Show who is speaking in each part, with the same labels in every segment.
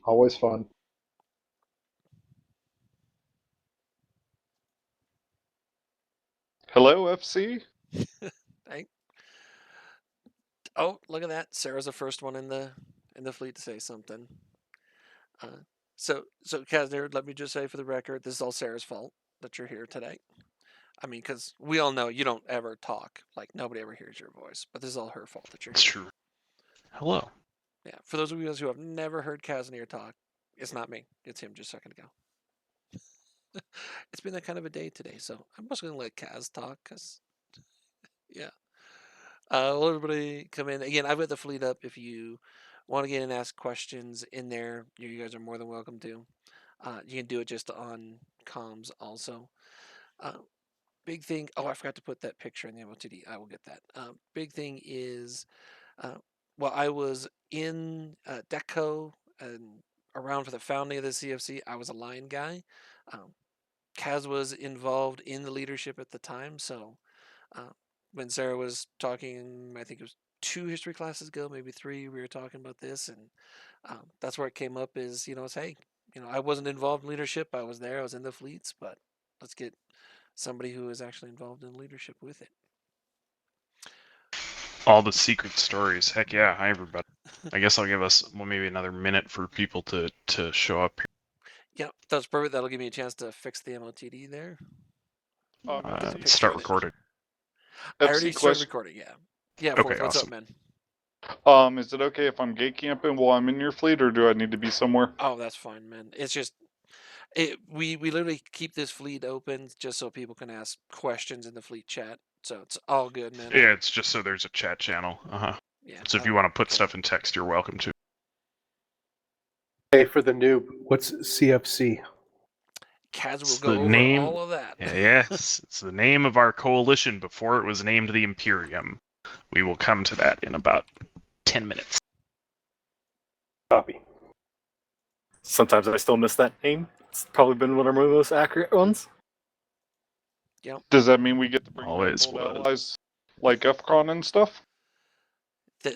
Speaker 1: Always fun. Hello, FC.
Speaker 2: Hey. Oh, look at that. Sarah's the first one in the fleet to say something. Uh, so Kazanir, let me just say for the record, this is all Sarah's fault that you're here today. I mean, because we all know you don't ever talk. Like, nobody ever hears your voice. But this is all her fault that you're
Speaker 3: It's
Speaker 2: here.
Speaker 3: true. Hello.
Speaker 2: Yeah, for those of you guys who have never heard Kazanir talk, it's not me. It's him just a second ago. It's been that kind of a day today, so I'm just going to let Kaz talk, because, yeah. Well, everybody come in. Again, I've got the fleet up. If you want to get in and ask questions in there, you guys are more than welcome to. You can do it just on comms also. Uh, big thing. Oh, I forgot to put that picture in the MOTD. I will get that. Big thing is, uh, well, I was in Deco and around for the founding of the CFC. I was a line guy. Um, Kaz was involved in the leadership at the time, so uh, when Sarah was talking, I think it was two history classes ago, maybe three, we were talking about this, and that's where it came up. Is it's hey, I wasn't involved in leadership. I was there. I was in the fleets, but let's get somebody who is actually involved in leadership with it.
Speaker 3: All the secret stories. Heck yeah. Hi, everybody. I guess I'll give us maybe another minute for people to show up here.
Speaker 2: Yeah, that's perfect. That'll give me a chance to fix the MOTD there.
Speaker 3: Start recording.
Speaker 2: I already
Speaker 1: FC
Speaker 2: started
Speaker 1: question.
Speaker 2: recording. Yeah. Yeah.
Speaker 3: Okay,
Speaker 2: What's up,
Speaker 3: awesome.
Speaker 2: man?
Speaker 1: Is it okay if I'm gate camping while I'm in your fleet, or do I need to be somewhere?
Speaker 2: Oh, that's fine, man. It's just we literally keep this fleet open just so people can ask questions in the fleet chat. So it's all good, man.
Speaker 3: Yeah, it's just so there's a chat channel.
Speaker 2: Yeah.
Speaker 3: So if you want to put stuff in text, you're welcome to.
Speaker 4: Hey, for the noob, what's CFC?
Speaker 2: Kaz will
Speaker 3: It's
Speaker 2: go
Speaker 3: the
Speaker 2: over
Speaker 3: name.
Speaker 2: all of that.
Speaker 3: Yes, it's the name of our coalition before it was named the Imperium. We will come to that in about 10 minutes.
Speaker 4: Copy.
Speaker 5: Sometimes I still miss that name. It's probably been one of our most accurate ones.
Speaker 2: Yep.
Speaker 1: Does that mean we get to bring
Speaker 3: Always
Speaker 1: old
Speaker 3: was.
Speaker 1: allies like FCON and stuff?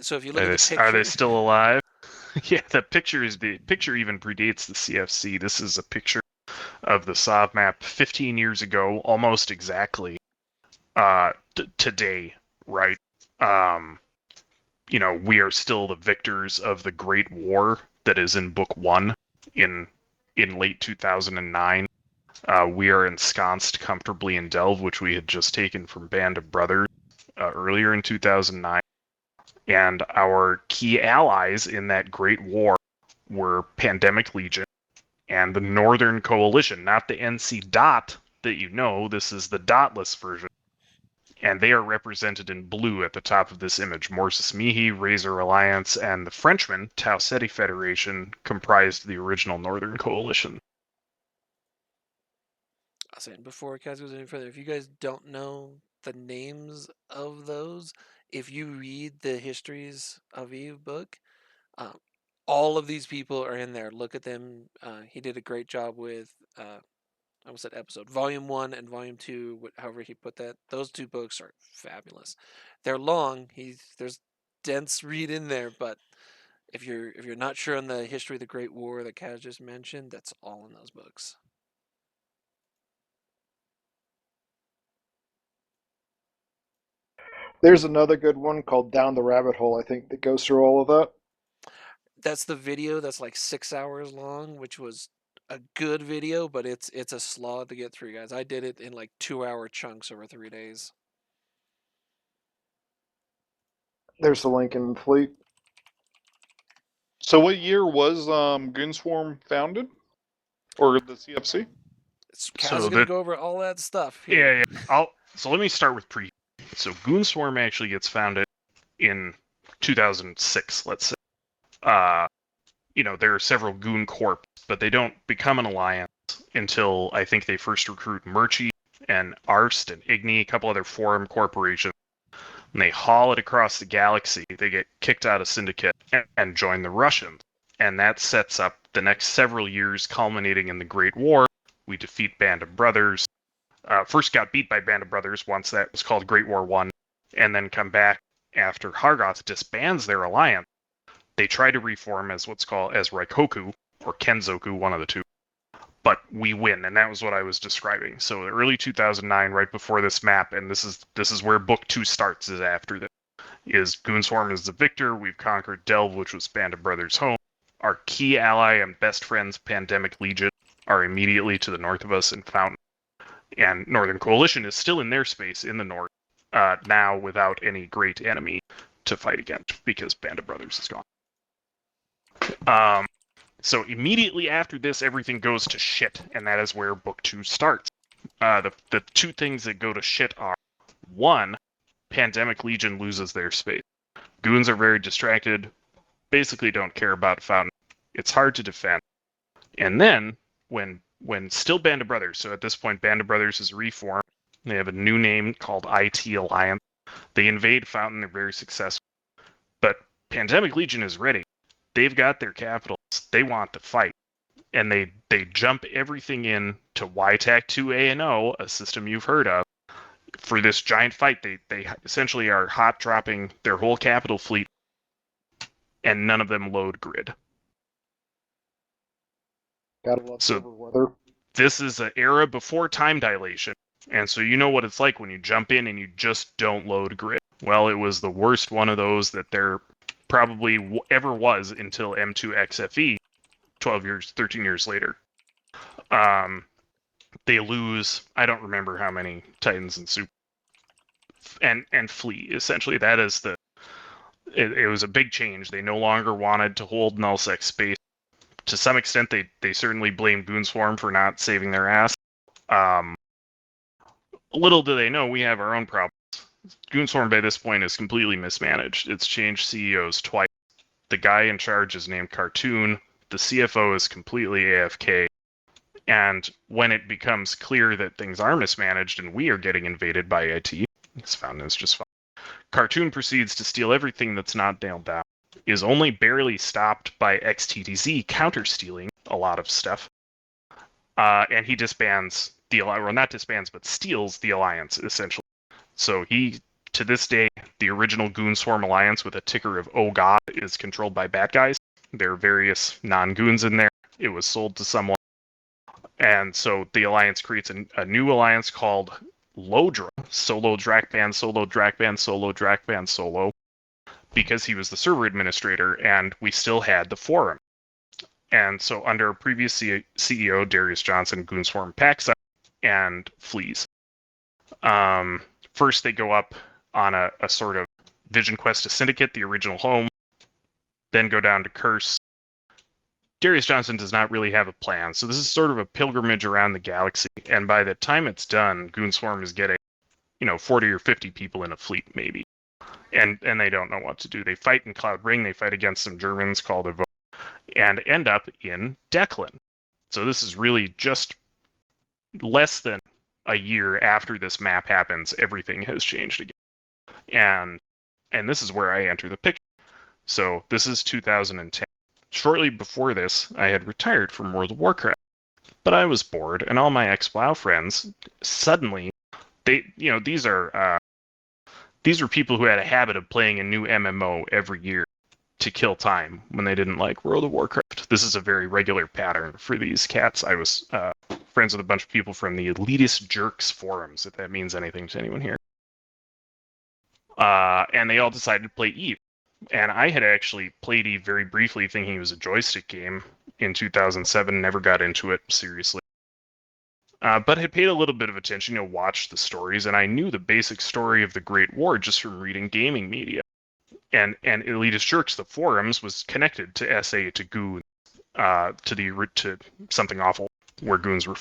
Speaker 2: So if you look
Speaker 3: Are
Speaker 2: at the
Speaker 3: they, are they
Speaker 2: picture,
Speaker 3: still alive? Yeah, the picture even predates the CFC. This is a picture of the Sov map 15 years ago, almost exactly. Today, right? We are still the victors of the Great War that is in Book 1 in late 2009. We are ensconced comfortably in Delve, which we had just taken from Band of Brothers earlier in 2009. And our key allies in that Great War were Pandemic Legion and the Northern Coalition, not the NC Dot that you know. This is the dotless version. And they are represented in blue at the top of this image. Morsis Mihi, Razor Alliance, and the Frenchman, Tau Ceti Federation, comprised the original Northern Coalition.
Speaker 2: I was saying before Kaz goes any further, if you guys don't know the names of those, if you read the Histories of Eve book, um, all of these people are in there. Look at them. He did a great job with I was at episode volume 1 and volume 2, however he put that. Those two books are fabulous. They're long. There's dense read in there, but if you're not sure on the history of the Great War that Kaz just mentioned, that's all in those books.
Speaker 1: There's another good one called Down the Rabbit Hole, I think, that goes through all of that.
Speaker 2: That's the video that's like 6 hours long, which was a good video, but it's a slog to get through, guys. I did it in like 2 hour chunks over 3 days.
Speaker 1: There's the link in the fleet. So what year was Goonswarm founded? Or the CFC?
Speaker 2: Kaz is going to go over all that stuff
Speaker 3: here. Yeah. So let me start with pre. So Goonswarm actually gets founded in 2006, let's say. There are several Goon Corps, but they don't become an alliance until I think they first recruit Murchie and Arst and Igni, a couple other forum corporations. And they haul it across the galaxy. They get kicked out of Syndicate and join the Russians. And that sets up the next several years, culminating in the Great War. We defeat Band of Brothers. First got beat by Band of Brothers once that was called Great War 1, and then come back after Hargoth disbands their alliance. They try to reform as what's called as Raikoku, or Kenzoku, one of the two. But we win, and that was what I was describing. So early 2009, right before this map, and this is where Book 2 starts, is after this. Is Goonswarm is the victor. We've conquered Delve, which was Band of Brothers' home. Our key ally and best friends, Pandemic Legion, are immediately to the north of us in Fountain. And Northern Coalition is still in their space in the north, now without any great enemy to fight against, because Band of Brothers is gone. So immediately after this, everything goes to shit, and that is where Book 2 starts. The two things that go to shit are, one, Pandemic Legion loses their space. Goons are very distracted, basically don't care about Fountain. It's hard to defend. And then, when still Band of Brothers, so at this point Band of Brothers is reformed, they have a new name called IT Alliance. They invade Fountain, they're very successful. But Pandemic Legion is ready. They've got their capitals. They want to fight. And they jump everything in to YTAC-2 A&O, a system you've heard of, for this giant fight. They essentially are hot dropping their whole capital fleet, and none of them load grid.
Speaker 6: Gotta love
Speaker 3: So-
Speaker 6: silver weather.
Speaker 3: This is an era before time dilation, and so you know what it's like when you jump in and you just don't load grid. Well, it was the worst one of those that there probably ever was until M2XFE 13 years later. They lose, I don't remember how many Titans and Super, and flee. Essentially, that is it was a big change. They no longer wanted to hold nullsec space. To some extent, they certainly blame Goonswarm for not saving their ass. Little do they know, we have our own problems. Goonswarm by this point is completely mismanaged. It's changed CEOs twice. The guy in charge is named Cartoon. The CFO is completely AFK. And when it becomes clear that things are mismanaged and we are getting invaded by IT, this Fountain is just fine. Cartoon proceeds to steal everything that's not nailed down. Is only barely stopped by XTTZ counter-stealing a lot of stuff. And he disbands the Alliance, well, not disbands, but steals the Alliance, essentially. So he, to this day, the original Goonswarm Alliance with a ticker of Oh God is controlled by bad guys. There are various non-goons in there. It was sold to someone. And so the Alliance creates a new alliance called Lodra, Solo Drakban, Solo Drakban, Solo Drakban, Solo, because he was the server administrator, and we still had the forum. And so under previous CEO, Darius Johnson, Goonswarm packs up and flees. First, they go up on a sort of Vision Quest to Syndicate, the original home, then go down to Curse. Darius Johnson does not really have a plan, so this is sort of a pilgrimage around the galaxy, and by the time it's done, Goonswarm is getting, 40 or 50 people in a fleet, maybe. And they don't know what to do. They fight in Cloud Ring, they fight against some Germans called Evo, and end up in Declan. So this is really just less than a year after this map happens, everything has changed again. And this is where I enter the picture. So this is 2010. Shortly before this, I had retired from World of Warcraft. But I was bored, and all my ex-WoW friends, suddenly, these are people who had a habit of playing a new MMO every year to kill time when they didn't like World of Warcraft. This is a very regular pattern for these cats. I was friends with a bunch of people from the Elitist Jerks forums, if that means anything to anyone here. And they all decided to play EVE. And I had actually played EVE very briefly, thinking it was a joystick game in 2007, never got into it seriously. But had paid a little bit of attention, watched the stories, and I knew the basic story of the Great War just from reading gaming media. And Elitist Jerks, the forums, was connected to SA, to Goons, to something awful, where Goons were.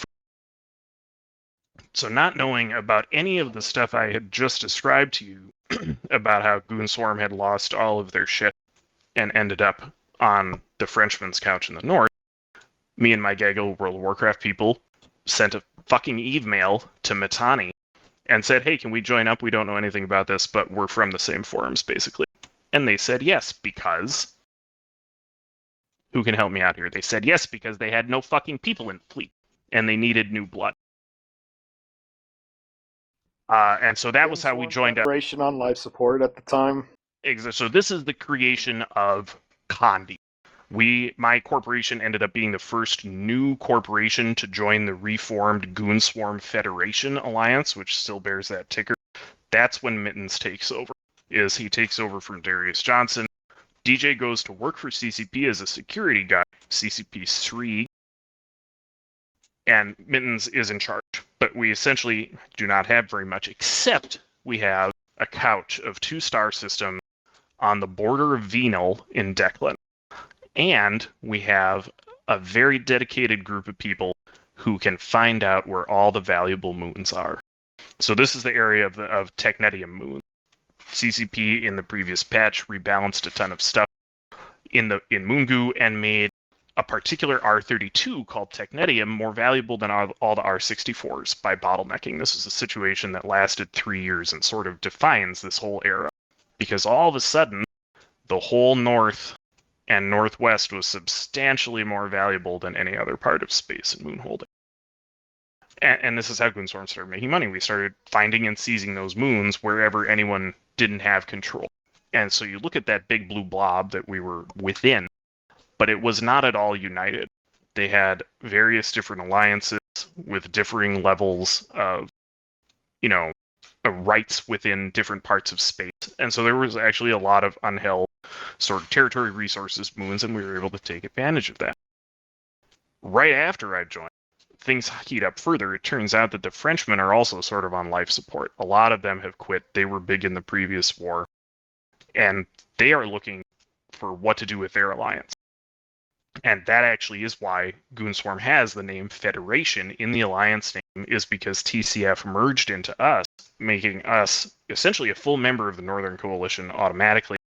Speaker 3: So not knowing about any of the stuff I had just described to you about how Goonswarm had lost all of their shit and ended up on the Frenchman's couch in the north, me and my gaggle World of Warcraft people sent a fucking Eve mail to Matani and said, hey, can we join up? We don't know anything about this, but we're from the same forums, basically. And they said yes, because... Who can help me out here? They said yes, because they had no fucking people in fleet, and they needed new blood. And so that was how we joined up.
Speaker 6: Operation on life support at the time.
Speaker 3: So this is the creation of Condi. My corporation ended up being the first new corporation to join the reformed Goonswarm Federation Alliance, which still bears that ticker. That's when Mittens takes over. He takes over from Darius Johnson. DJ goes to work for CCP as a security guy, CCP-3, and Mittens is in charge. But we essentially do not have very much, except we have a couch of 2 star systems on the border of Venal in Declan. And we have a very dedicated group of people who can find out where all the valuable moons are. So this is the area of Technetium moons. CCP in the previous patch rebalanced a ton of stuff in Moongoo and made a particular R32 called Technetium more valuable than all the R64s by bottlenecking. This is a situation that lasted 3 years and sort of defines this whole era. Because all of a sudden, the whole north and northwest was substantially more valuable than any other part of space and moon holding. And this is how Goonswarm started making money. We started finding and seizing those moons wherever anyone didn't have control. And so you look at that big blue blob that we were within, but it was not at all united. They had various different alliances with differing levels of, rights within different parts of space. And so there was actually a lot of unheld sort of territory resources moons, and we were able to take advantage of that. Right after I joined, things heat up further. It turns out that the Frenchmen are also sort of on life support. A lot of them have quit. They were big in the previous war, and they are looking for what to do with their alliance. And that actually is why Goonswarm has the name Federation in the alliance name, is because TCF merged into us, making us essentially a full member of the Northern Coalition automatically,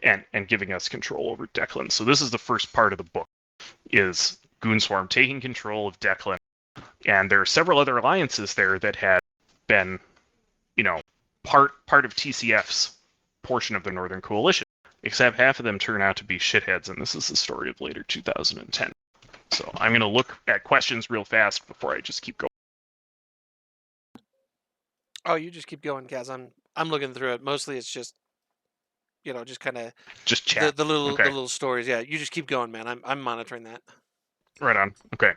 Speaker 3: and giving us control over Declan. So this is the first part of the book, is Goonswarm taking control of Declan. And there are several other alliances there that had been, part of TCF's portion of the Northern Coalition, except half of them turn out to be shitheads, and this is the story of later 2010. So I'm going to look at questions real fast before I just keep going.
Speaker 2: Oh, you just keep going, Kaz. I'm looking through it. Mostly it's just, just kind of
Speaker 3: Just chat.
Speaker 2: the little
Speaker 3: Okay.
Speaker 2: the little stories. Yeah, you just keep going, man. I'm monitoring that.
Speaker 3: Right on. Okay.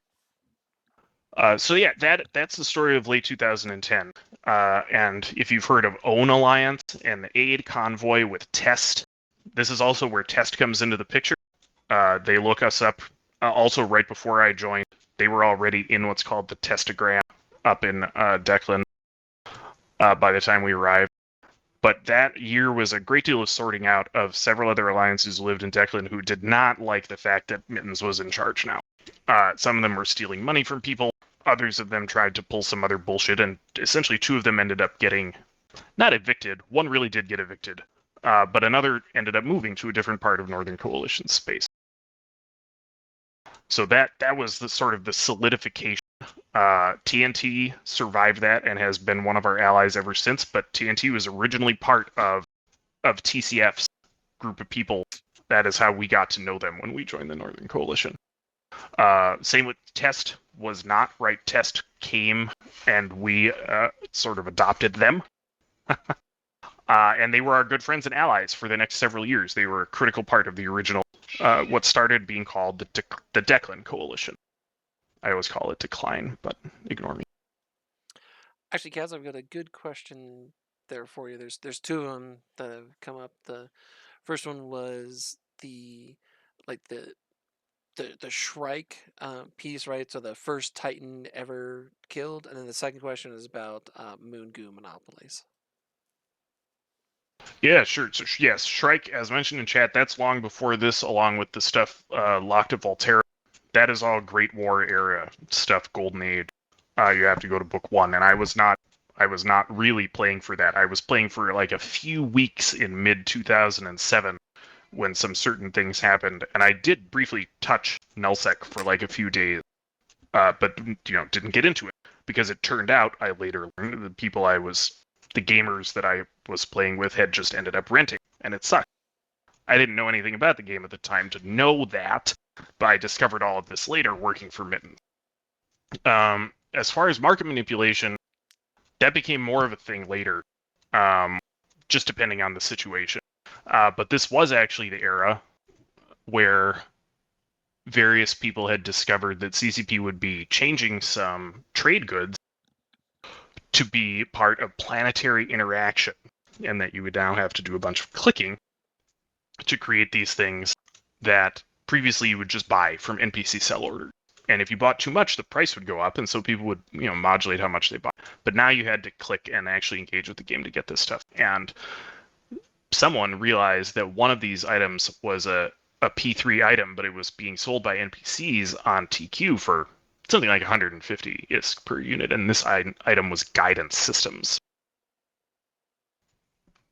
Speaker 3: So yeah, that's the story of late 2010. And if you've heard of Own Alliance and the Aid Convoy with Test, this is also where Test comes into the picture. They look us up also right before I joined. They were already in what's called the Testagram up in Declan by the time we arrived. But that year was a great deal of sorting out of several other alliances who lived in Declan who did not like the fact that Mittens was in charge now. Some of them were stealing money from people. Others of them tried to pull some other bullshit, and essentially 2 of them ended up getting, not evicted. One really did get evicted, but another ended up moving to a different part of Northern Coalition space. So that was the sort of the solidification. TNT survived that and has been one of our allies ever since, but TNT was originally part of TCF's group of people. That is how we got to know them when we joined the Northern Coalition. Same with Test was not, right? Test came and we sort of adopted them. And they were our good friends and allies for the next several years. They were a critical part of the original, what started being called the Declan Coalition. I always call it Decline, but ignore me.
Speaker 2: Actually, Kaz, I've got a good question there for you. There's 2 of them that have come up. The first one was the Shrike piece, right? So the first Titan ever killed, and then the second question is about Moongoo monopolies.
Speaker 3: Yeah, sure. So yes, Shrike, as mentioned in chat, that's long before this, along with the stuff locked at Volterra. That is all Great War era stuff, Golden Age. You have to go to book 1, and I was not really playing for that. I was playing for like a few weeks in mid 2007 when some certain things happened, and I did briefly touch Nullsec for like a few days, but didn't get into it because it turned out I later learned the gamers that I was playing with had just ended up renting, and it sucked. I didn't know anything about the game at the time to know that, but I discovered all of this later working for Mitten. As far as market manipulation, that became more of a thing later, just depending on the situation. But this was actually the era where various people had discovered that CCP would be changing some trade goods to be part of planetary interaction, and that you would now have to do a bunch of clicking to create these things that previously you would just buy from NPC sell orders. And if you bought too much, the price would go up, and so people would, modulate how much they bought. But now you had to click and actually engage with the game to get this stuff. And someone realized that one of these items was a P3 item, but it was being sold by NPCs on TQ for something like 150 ISK per unit, and this item was guidance systems.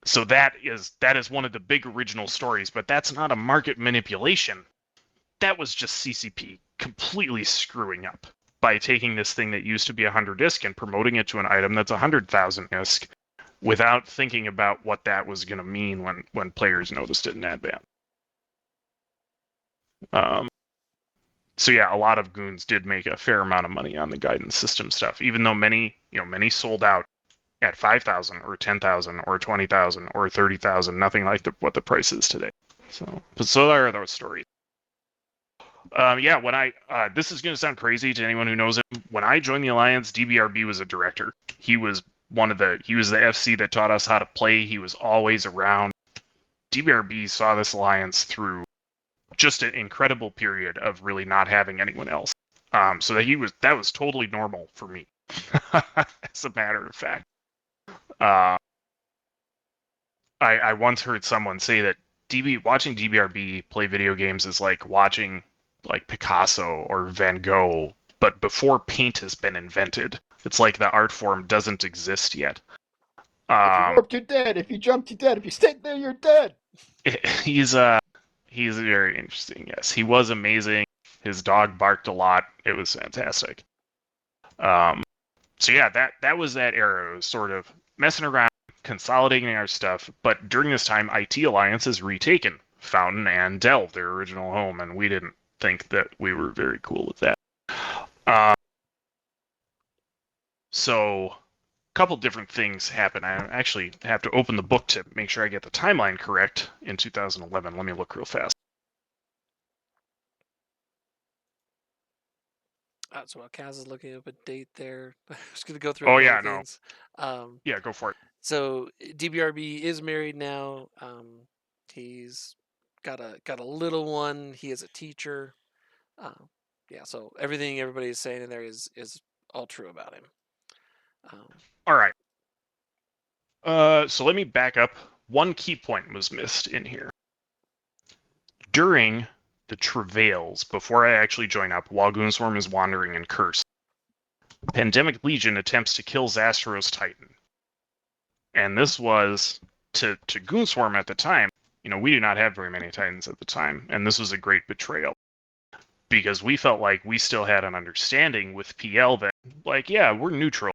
Speaker 3: So that is one of the big original stories, but that's not a market manipulation. That was just CCP completely screwing up by taking this thing that used to be 100 ISK and promoting it to an item that's 100,000 ISK without thinking about what that was going to mean when players noticed it in advance. So yeah, a lot of goons did make a fair amount of money on the guidance system stuff, even though many sold out at 5,000 or 10,000 or 20,000 or 30,000, nothing like what the price is today. So there are those stories. When this is going to sound crazy to anyone who knows it. When I joined the Alliance, DBRB was a director. He was the FC that taught us how to play. He was always around. DBRB saw this Alliance through just an incredible period of really not having anyone else. So that was totally normal for me, as a matter of fact. I once heard someone say that watching DBRB play video games is like watching like Picasso or Van Gogh, but before paint has been invented. It's like the art form doesn't exist yet.
Speaker 6: If you warped, you're dead. If you jumped, you're dead. If you stayed there, you're dead.
Speaker 3: He's very interesting. Yes, he was amazing. His dog barked a lot. It was fantastic. So yeah, that was that era. It was sort of messing around, consolidating our stuff. But during this time, IT Alliance has retaken Fountain and Delve, their original home, and we didn't think that we were very cool with that. So a couple different things happen. I actually have to open the book to make sure I get the timeline correct in 2011. Let me look real fast.
Speaker 2: So while Kaz is looking up a date there, I was going to go through. Things.
Speaker 3: Yeah, go for it.
Speaker 2: So DBRB is married now. He's got a little one. He is a teacher. So everything everybody's saying in there is all true about him.
Speaker 3: All right. So let me back up. One key point was missed in here. During the travails, before I actually join up, while Goonswarm is wandering in Curse, Pandemic Legion attempts to kill Zastro's Titan. And this was, to Goonswarm at the time, we do not have very many Titans at the time, and this was a great betrayal. Because we felt like we still had an understanding with PL that, like, yeah, we're neutral,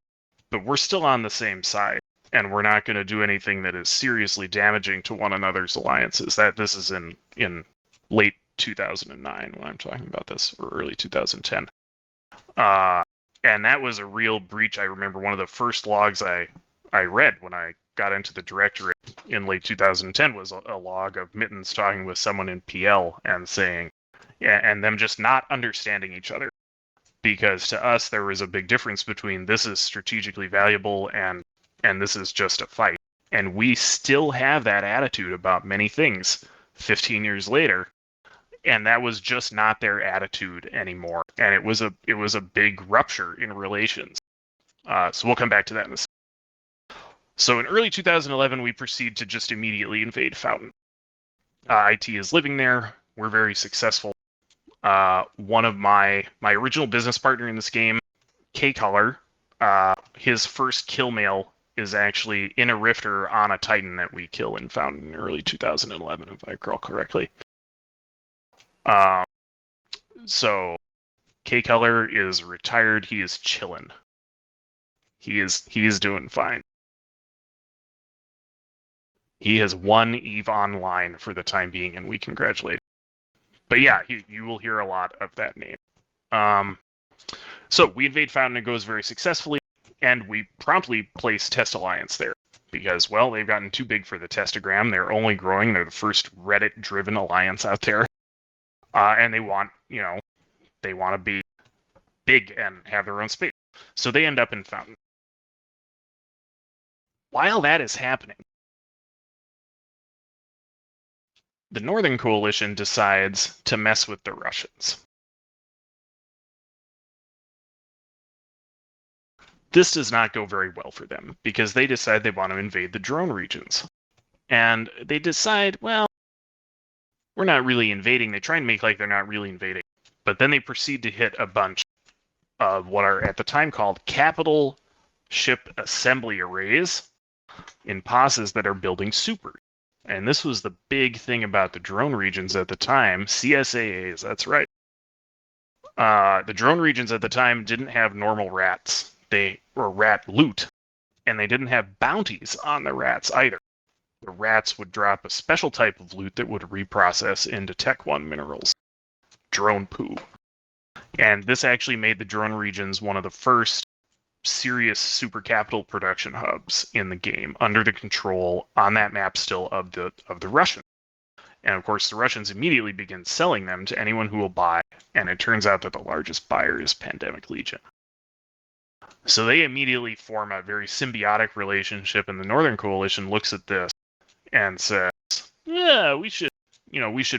Speaker 3: but we're still on the same side, and we're not going to do anything that is seriously damaging to one another's alliances. That this is in late 2009 when I'm talking about this, or early 2010. And that was a real breach. I remember one of the first logs I read when I got into the directorate in late 2010 was a log of Mittens talking with someone in PL and saying, and them just not understanding each other. Because to us, there was a big difference between this is strategically valuable and this is just a fight. And we still have that attitude about many things 15 years later. And that was just not their attitude anymore. And it was a big rupture in relations. So we'll come back to that in a second. So in early 2011, we proceed to just immediately invade Fountain. IT is living there. We're very successful. One of my original business partner in this game, K-Color, his first kill mail is actually in a Rifter on a Titan that we kill in Fountain in early 2011, if I recall correctly. So K-Color is retired. He is chilling. He is doing fine. He has won EVE Online for the time being, and we congratulate him. But yeah, you will hear a lot of that name. So we invade Fountain. It goes very successfully, and we promptly place Test Alliance there. Because, well, they've gotten too big for the Testagram. They're only growing. They're the first Reddit-driven alliance out there. and they want to be big and have their own space. So they end up in Fountain. While that is happening, the Northern Coalition decides to mess with the Russians. This does not go very well for them because they decide they want to invade the drone regions. And they decide, well, we're not really invading. They try and make like they're not really invading. But then they proceed to hit a bunch of what are at the time called capital ship assembly arrays in passes that are building supers. And this was the big thing about the drone regions at the time, CSAAs, that's right. The drone regions at the time didn't have normal rats. They were rat loot, and they didn't have bounties on the rats either. The rats would drop a special type of loot that would reprocess into Tech 1 minerals, drone poo. And this actually made the drone regions one of the first serious super capital production hubs in the game, under the control on that map still of the Russians. And of course, the Russians immediately begin selling them to anyone who will buy, and it turns out that the largest buyer is Pandemic Legion. So they immediately form a very symbiotic relationship, and the Northern Coalition looks at this and says, "Yeah, we should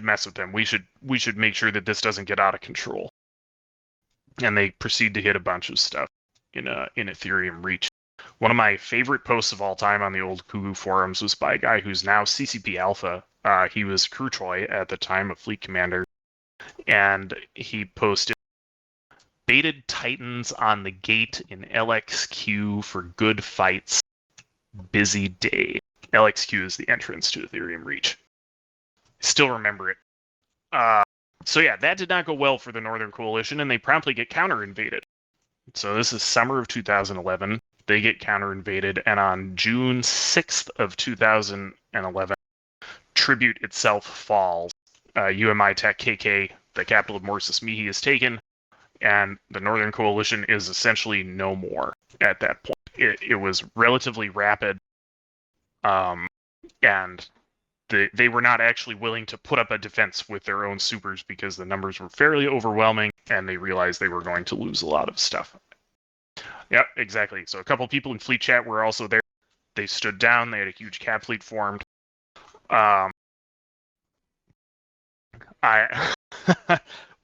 Speaker 3: mess with them. We should make sure that this doesn't get out of control." And they proceed to hit a bunch of stuff in Ethereum Reach. One of my favorite posts of all time on the old Kugu forums was by a guy who's now CCP Alpha. He was Krutroy at the time, a fleet commander, and he posted, "Baited Titans on the gate in LXQ for good fights. Busy day." LXQ is the entrance to Ethereum Reach. Still remember it. So yeah, that did not go well for the Northern Coalition, and they promptly get counter-invaded. So this is summer of 2011. They get counter-invaded, and on June 6th of 2011, Tribute itself falls. UMI Tech KK, the capital of Morsis Mihi, is taken, and the Northern Coalition is essentially no more at that point. It was relatively rapid, and they were not actually willing to put up a defense with their own supers because the numbers were fairly overwhelming, and they realized they were going to lose a lot of stuff. Yep, exactly. So a couple people in fleet chat were also there. They stood down. They had a huge cap fleet formed. I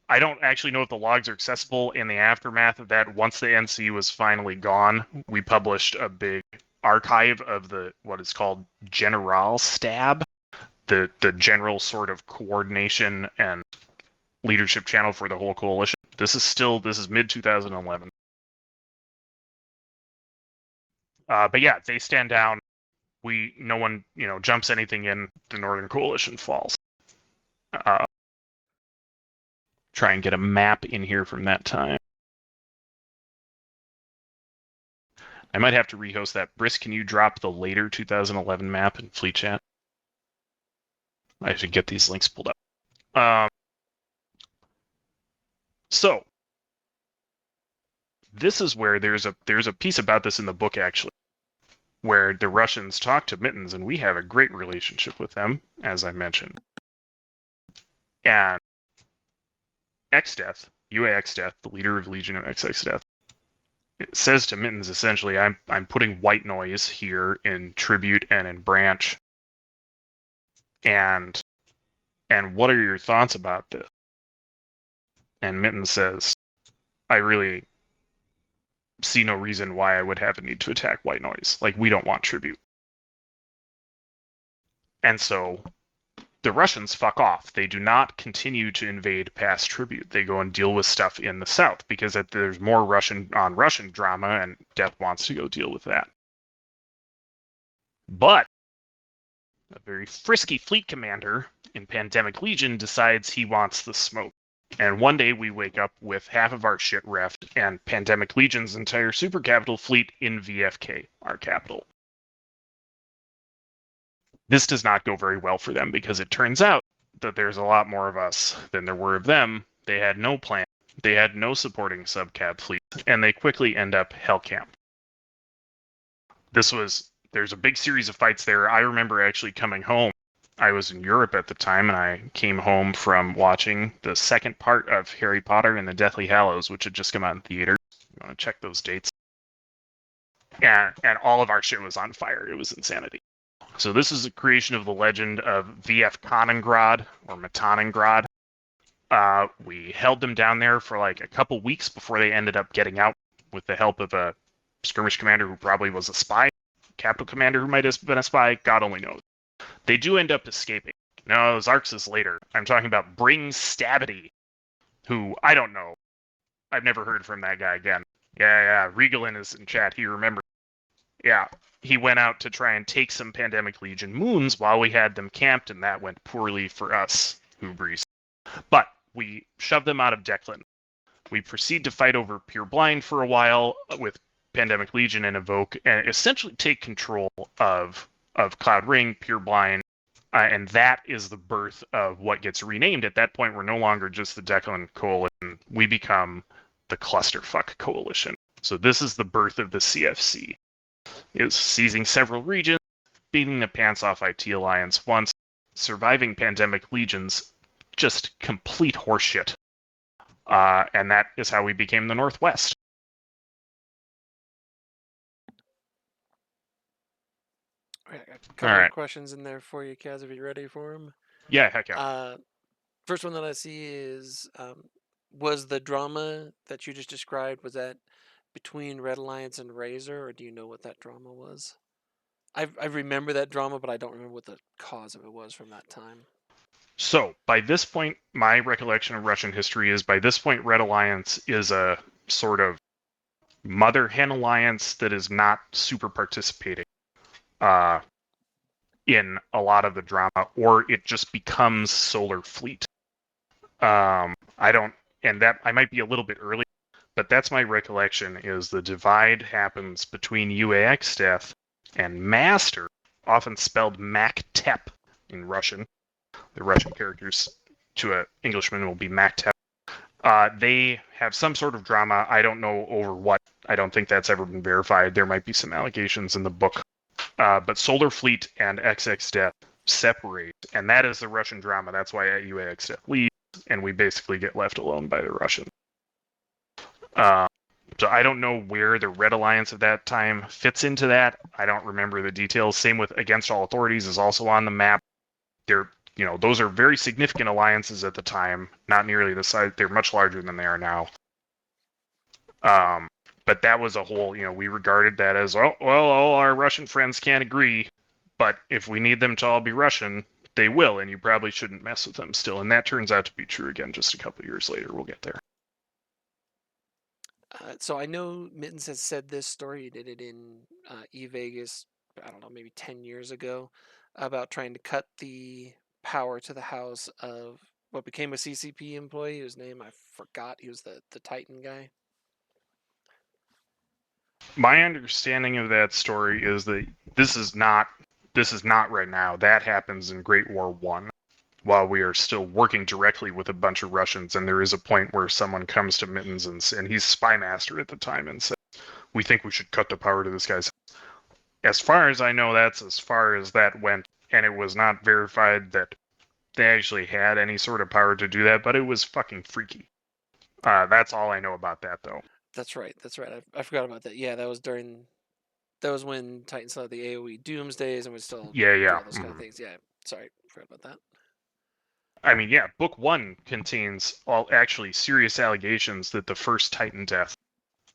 Speaker 3: I don't actually know if the logs are accessible in the aftermath of that. Once the NC was finally gone, we published a big archive of what is called General Stab, the general sort of coordination and leadership channel for the whole coalition. This is mid 2011. But yeah, they stand down. No one jumps anything in. The Northern Coalition falls. Try and get a map in here from that time. I might have to rehost that. Brisk, can you drop the later 2011 map in Fleet Chat? I should get these links pulled up. So this is where there's a piece about this in the book, actually, where the Russians talk to Mittens, and we have a great relationship with them, as I mentioned. And Xdeath, UA Xdeath, the leader of Legion of Xdeath, it says to Mittens essentially, I'm putting white noise here in Tribute and in Branch. And what are your thoughts about this? And Mittens says, I really see no reason why I would have a need to attack white noise. Like, we don't want Tribute. And so the Russians fuck off. They do not continue to invade past Tribute. They go and deal with stuff in the south because there's more Russian on Russian drama, and Death wants to go deal with that. But a very frisky fleet commander in Pandemic Legion decides he wants the smoke. And one day we wake up with half of our shit reft and Pandemic Legion's entire super capital fleet in VFK, our capital. This does not go very well for them because it turns out that there's a lot more of us than there were of them. They had no plan. They had no supporting subcap fleet, and they quickly end up hellcamped. There's a big series of fights there. I remember actually coming home I was in Europe at the time, and I came home from watching the second part of Harry Potter and the Deathly Hallows, which had just come out in theaters. You want to check those dates? And all of our shit was on fire. It was insanity. So this is a creation of the legend of VF Konigrad, or Mataningrad. We held them down there for like a couple weeks before they ended up getting out with the help of a skirmish commander who probably was a spy, capital commander who might have been a spy, God only knows. They do end up escaping. No, Xarxes later. I'm talking about Bring Stabity, who, I don't know. I've never heard from that guy again. Yeah, Regalin is in chat, he remembers. Yeah, he went out to try and take some Pandemic Legion moons while we had them camped, and that went poorly for us, Hubris. But we shoved them out of Declan. We proceed to fight over Pure Blind for a while with Pandemic Legion and Evoke, and essentially take control of Cloud Ring, Pure Blind, and that is the birth of what gets renamed. At that point, we're no longer just the Declan Coalition. We become the Clusterfuck Coalition. So this is the birth of the CFC. It's seizing several regions, beating the pants off IT Alliance once, surviving Pandemic Legions, just complete horseshit. And that is how we became the Northwest.
Speaker 2: All right, I got a couple of questions in there for you, Kaz, if you're ready for them.
Speaker 3: Yeah, heck yeah.
Speaker 2: First one that I see is, was the drama that you just described, was that between Red Alliance and Razor, or do you know what that drama was? I remember that drama, but I don't remember what the cause of it was from that time.
Speaker 3: So, by this point, my recollection of Russian history is, by this point, Red Alliance is a sort of mother hen alliance that is not super participating in a lot of the drama, or it just becomes Solar Fleet. I might be a little bit early, but that's my recollection, is the divide happens between UAX Death and Master, often spelled Mac-Tep in Russian. The Russian characters to an Englishman will be Mac-Tep. They have some sort of drama. I don't know over what. I don't think that's ever been verified. There might be some allegations in the book. But Solar Fleet and XX Death separate, and that is the Russian drama. That's why UAX Death leaves, and we basically get left alone by the Russians. So I don't know where the Red Alliance of that time fits into that. I don't remember the details. Same with Against All Authorities is also on the map. Those are very significant alliances at the time. Not nearly the size. They're much larger than they are now. But that was a whole, we regarded that as, all our Russian friends can't agree, but if we need them to all be Russian, they will, and you probably shouldn't mess with them still. And that turns out to be true again just a couple of years later. We'll get there.
Speaker 2: So I know Mittens has said this story. He did it in E-Vegas, I don't know, maybe 10 years ago, about trying to cut the power to the house of what became a CCP employee, whose name I forgot. He was the Titan guy.
Speaker 3: My understanding of that story is that this is not right now. That happens in Great War I, while we are still working directly with a bunch of Russians, and there is a point where someone comes to Mittens and he's spy master at the time and says, "We think we should cut the power to this guy's house." As far as I know, that's as far as that went, and it was not verified that they actually had any sort of power to do that, but it was fucking freaky. That's all I know about that, though.
Speaker 2: That's right. I forgot about that. Yeah, that was when Titan still had the AoE Doomsdays and was still
Speaker 3: Yeah.
Speaker 2: all those kind of things. Yeah, sorry, forgot about that.
Speaker 3: I mean, yeah, Book 1 contains all actually serious allegations that the first Titan death,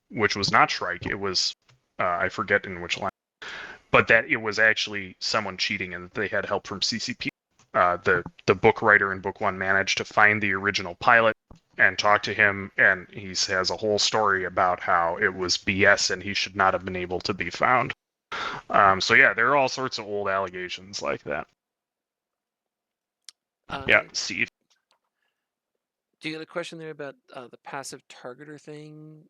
Speaker 3: which was not Shrike, it was, I forget in which line, but that it was actually someone cheating and that they had help from CCP. The book writer in Book 1 managed to find the original pilot and talk to him, and he has a whole story about how it was BS and he should not have been able to be found. So yeah, there are all sorts of old allegations like that. Yeah, Steve.
Speaker 2: Do you get a question there about the passive targeter thing?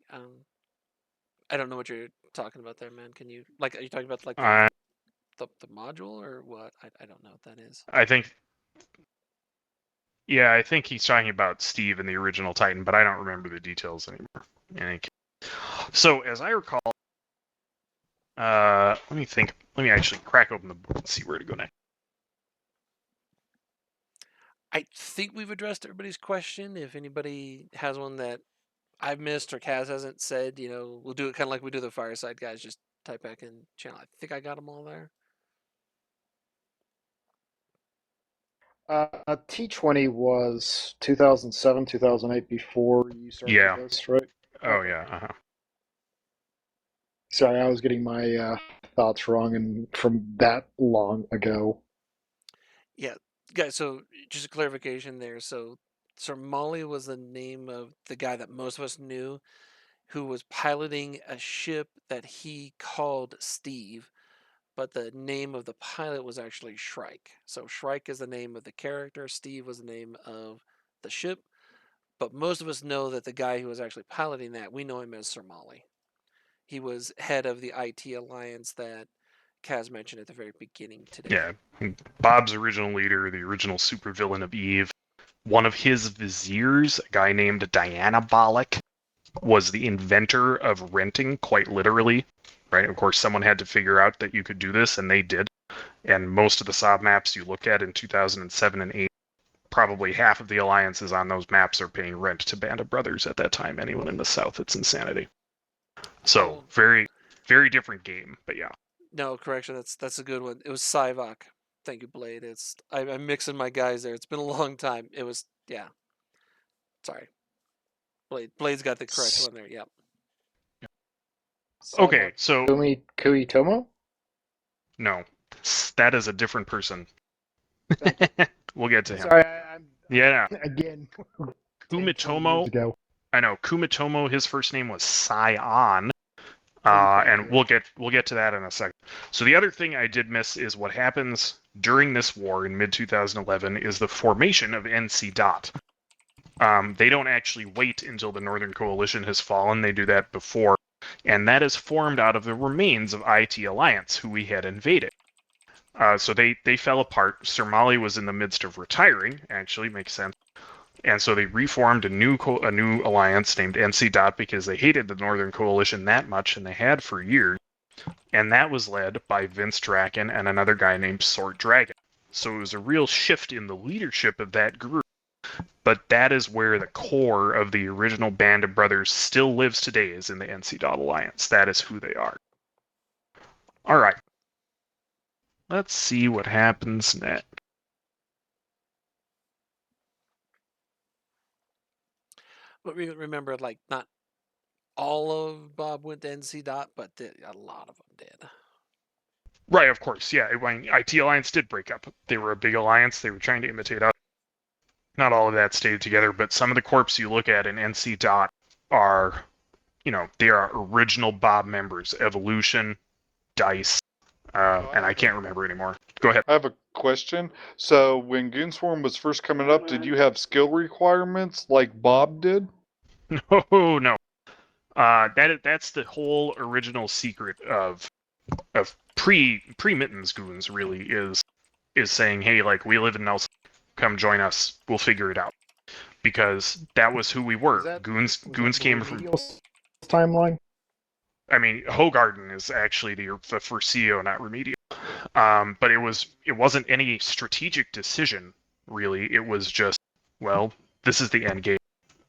Speaker 2: I don't know what you're talking about there, man. Can you, are you talking about like the module or what? I don't know what that is.
Speaker 3: I think he's talking about Steve and the original Titan, but I don't remember the details anymore. So, as I recall, let me actually crack open the book and see where to go next.
Speaker 2: I think we've addressed everybody's question. If anybody has one that I've missed or Kaz hasn't said, we'll do it kind of like we do the fireside, guys. Just type back in channel. I think I got them all there.
Speaker 6: T20 was 2007, 2008 before you started
Speaker 3: Yeah.
Speaker 6: this, right?
Speaker 3: Oh yeah. Uh-huh.
Speaker 6: Sorry, I was getting my thoughts wrong and from that long ago.
Speaker 2: Yeah, guys. So just a clarification there. So Sir Molly was the name of the guy that most of us knew, who was piloting a ship that he called Steve, but the name of the pilot was actually Shrike. So Shrike is the name of the character, Steve was the name of the ship, but most of us know that the guy who was actually piloting that, we know him as Sir Molly. He was head of the IT alliance that Kaz mentioned at the very beginning today.
Speaker 3: Yeah. Bob's original leader, the original supervillain of Eve. One of his viziers, a guy named Dianabolic, was the inventor of renting, quite literally. Right? Of course, someone had to figure out that you could do this, and they did. And most of the Saab maps you look at in 2007 and 8, probably half of the alliances on those maps are paying rent to Band of Brothers at that time. Anyone in the South, it's insanity. So,
Speaker 2: Oh.
Speaker 3: very, very different game, but yeah.
Speaker 2: No, correction. That's a good one. It was Sivok. Thank you, Blade. I'm mixing my guys there. It's been a long time. It was Sorry, Blade's got the correct one there. Yep.
Speaker 3: Okay, so
Speaker 6: Kuitomo?
Speaker 3: no, that is a different person. We'll get to him.
Speaker 6: Sorry, I'm
Speaker 3: Yeah,
Speaker 6: again. 10, 20
Speaker 3: Kumitomo.
Speaker 6: years ago.
Speaker 3: I know Kumitomo. His first name was Scion, and we'll get to that in a second. So the other thing I did miss is what happens during this war in mid 2011 is the formation of NC Dot. They don't actually wait until the Northern Coalition has fallen. They do that before, and that is formed out of the remains of IT Alliance, who we had invaded. So they fell apart. Sir Molly was in the midst of retiring. Actually, makes sense. And so they reformed a new alliance named NC Dot because they hated the Northern Coalition that much, and they had for years. And that was led by Vince Draken and another guy named Sword Dragon. So it was a real shift in the leadership of that group. But that is where the core of the original Band of Brothers still lives today, is in the NC Dot Alliance. That is who they are. All right. Let's see what happens next.
Speaker 2: But remember, like, not all of Bob went to NC Dot, but a lot of them did.
Speaker 3: Right, of course. Yeah, when IT Alliance did break up, they were a big alliance. They were trying to imitate us. Not all of that stayed together, but some of the corps you look at in NC Dot are, they are original Bob members. Evolution, Dice, and I can't remember anymore. Go ahead.
Speaker 1: I have a question. So when Goonswarm was first coming up, did you have skill requirements like Bob did?
Speaker 3: No, no. That's the whole original secret of pre-Mittens Goons, really, is saying, hey, like, we live in Nelson, come join us, we'll figure it out. Because that was who we were. Goons came from
Speaker 6: timeline.
Speaker 3: I mean, Hogarden is actually the first CEO, not Remedial. But it wasn't any strategic decision, really. It was just, well, this is the end game.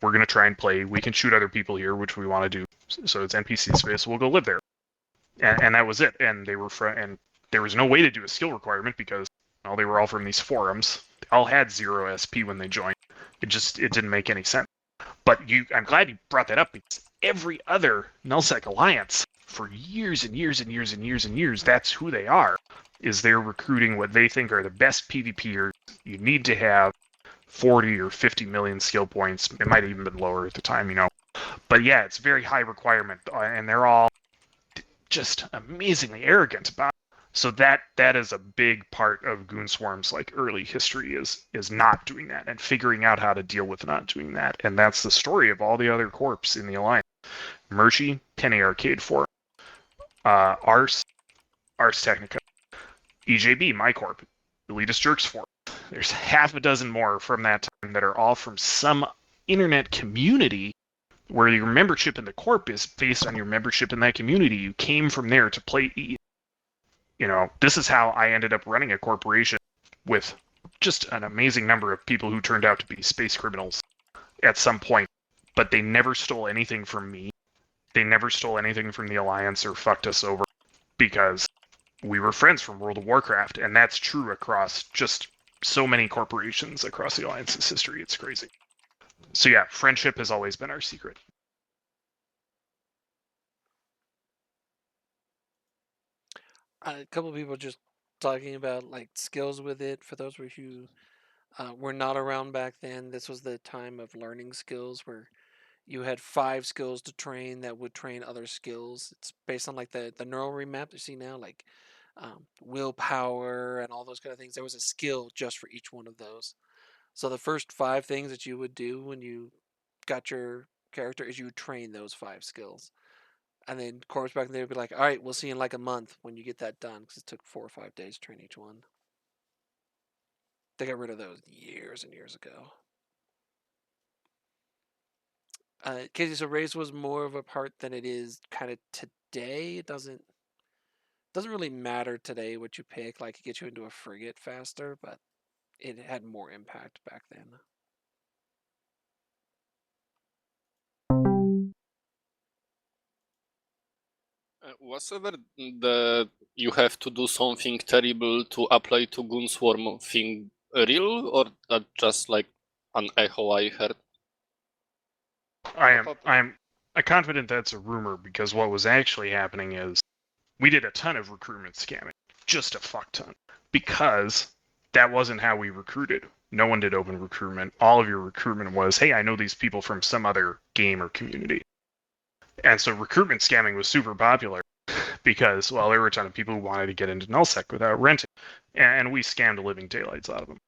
Speaker 3: We're going to try and play. We can shoot other people here, which we want to do. So it's NPC space. We'll go live there. And that was it. And they were and there was no way to do a skill requirement because, well, they were all from these forums. They all had 0 SP when they joined. It didn't make any sense. But I'm glad you brought that up because every other Nullsec alliance for years and years and years and years and years, that's who they are, is they're recruiting what they think are the best PvPers. You need to have 40 or 50 million skill points. It might have even been lower at the time, But yeah, it's very high requirement, and they're all just amazingly arrogant about it. So that is a big part of Goonswarm's early history is not doing that and figuring out how to deal with not doing that. And that's the story of all the other corps in the alliance. Murchie, Penny Arcade Forum, Ars Technica, EJB, my corp, Elitist Jerks Forum. There's half a dozen more from that time that are all from some internet community where your membership in the corp is based on your membership in that community. You came from there to play. This is how I ended up running a corporation with just an amazing number of people who turned out to be space criminals at some point, but they never stole anything from me. They never stole anything from the Alliance or fucked us over because we were friends from World of Warcraft, and that's true across just so many corporations across the Alliance's history. It's crazy. So yeah, friendship has always been our secret.
Speaker 2: A couple of people just talking about like skills with it. For those of you who were not around back then, this was the time of learning skills where you had 5 skills to train that would train other skills. It's based on like the neural remap you see now, like willpower and all those kind of things. There was a skill just for each one of those. So the first 5 things that you would do when you got your character is you would train those 5 skills. And then Corpse back there would be like, all right, we'll see you in like a month when you get that done, because it took 4 or 5 days to train each one. They got rid of those years and years ago. Casey, so race was more of a part than it is kind of today. It doesn't really matter today what you pick. Like, it gets you into a frigate faster, but it had more impact back then.
Speaker 7: Was ever the you have to do something terrible to apply to Gunswarm thing real, or that just like an echo I heard?
Speaker 3: I'm confident that's a rumor, because what was actually happening is we did a ton of recruitment scamming, just a fuck ton, because that wasn't how we recruited. No one did open recruitment. All of your recruitment was, hey, I know these people from some other game or community. And so recruitment scamming was super popular because, well, there were a ton of people who wanted to get into nullsec without renting, and we scammed the living daylights out of them.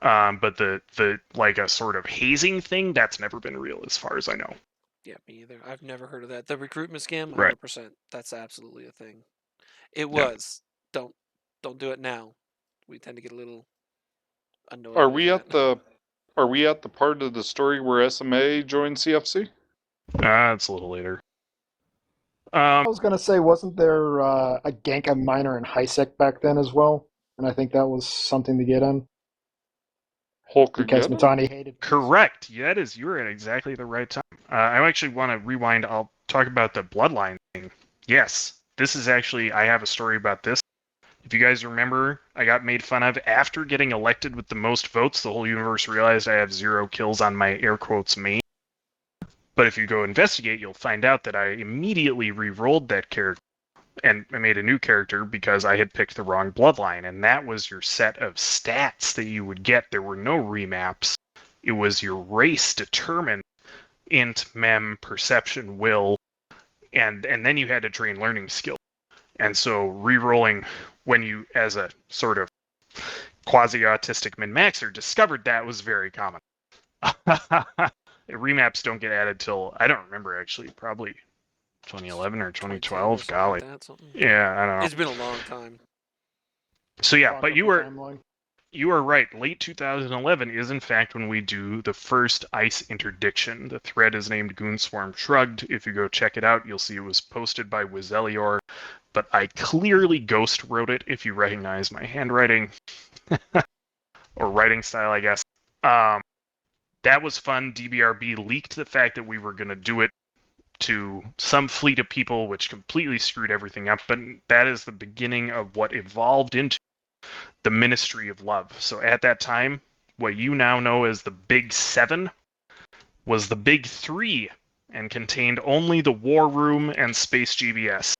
Speaker 3: But the like a sort of hazing thing, that's never been real as far as I know.
Speaker 2: Yeah, me either. I've never heard of that. The recruitment scam, 100%.
Speaker 3: Right.
Speaker 2: That's absolutely a thing. It was. Don't do it now. We tend to get a little annoyed.
Speaker 1: Are
Speaker 2: with
Speaker 1: we
Speaker 2: that.
Speaker 1: are we at the part of the story where SMA joined CFC?
Speaker 3: It's a little later.
Speaker 6: I was going to say, wasn't there a Ganka miner in HiSec back then as well? And I think that was something to get in because
Speaker 1: Hulk
Speaker 6: Matani hated peace.
Speaker 3: Correct. You're at exactly the right time. I actually want to rewind. I'll talk about the bloodline thing. Yes, this is actually, I have a story about this. If you guys remember, I got made fun of after getting elected with the most votes. The whole universe realized I have 0 kills on my air quotes main. But if you go investigate, you'll find out that I immediately re-rolled that character and I made a new character because I had picked the wrong bloodline, and that was your set of stats that you would get. There were no remaps. It was your race determined int, mem, perception, will, and then you had to train learning skill. And so re-rolling when you, as a sort of quasi-autistic min-maxer, discovered that was very common. Remaps don't get added till, I don't remember actually, probably 2011 or 2012. Golly.
Speaker 2: Like that,
Speaker 3: Yeah, I don't know.
Speaker 2: It's been a long time.
Speaker 3: So yeah,
Speaker 6: Walk
Speaker 3: but
Speaker 6: up
Speaker 3: you
Speaker 6: the
Speaker 3: were
Speaker 6: timeline.
Speaker 3: you are right. Late 2011 is in fact when we do the first ice interdiction. The thread is named Goonswarm Shrugged. If you go check it out, you'll see it was posted by Wizelior, but I clearly ghost wrote it if you recognize my handwriting or writing style, I guess. That was fun. DBRB leaked the fact that we were going to do it to some fleet of people, which completely screwed everything up, but that is the beginning of what evolved into the Ministry of Love. So at that time, what you now know as the Big 7 was the Big 3 and contained only the War Room and Space GBS.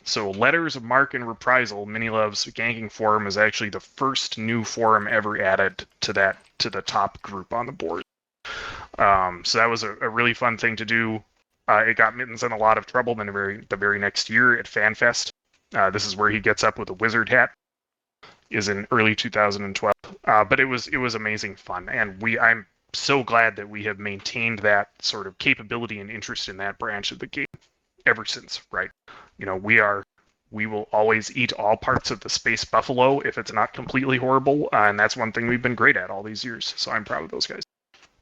Speaker 3: So Letters of Marque and Reprisal, Minilove's ganking forum, is actually the first new forum ever added to the top group on the board. So that was a really fun thing to do. It got Mittens in a lot of trouble in the very next year at FanFest. This is where he gets up with a wizard hat. Is in early 2012. But it was amazing fun, and I'm so glad that we have maintained that sort of capability and interest in that branch of the game ever since. Right? You know, we will always eat all parts of the space buffalo if it's not completely horrible, and that's one thing we've been great at all these years. So I'm proud of those guys.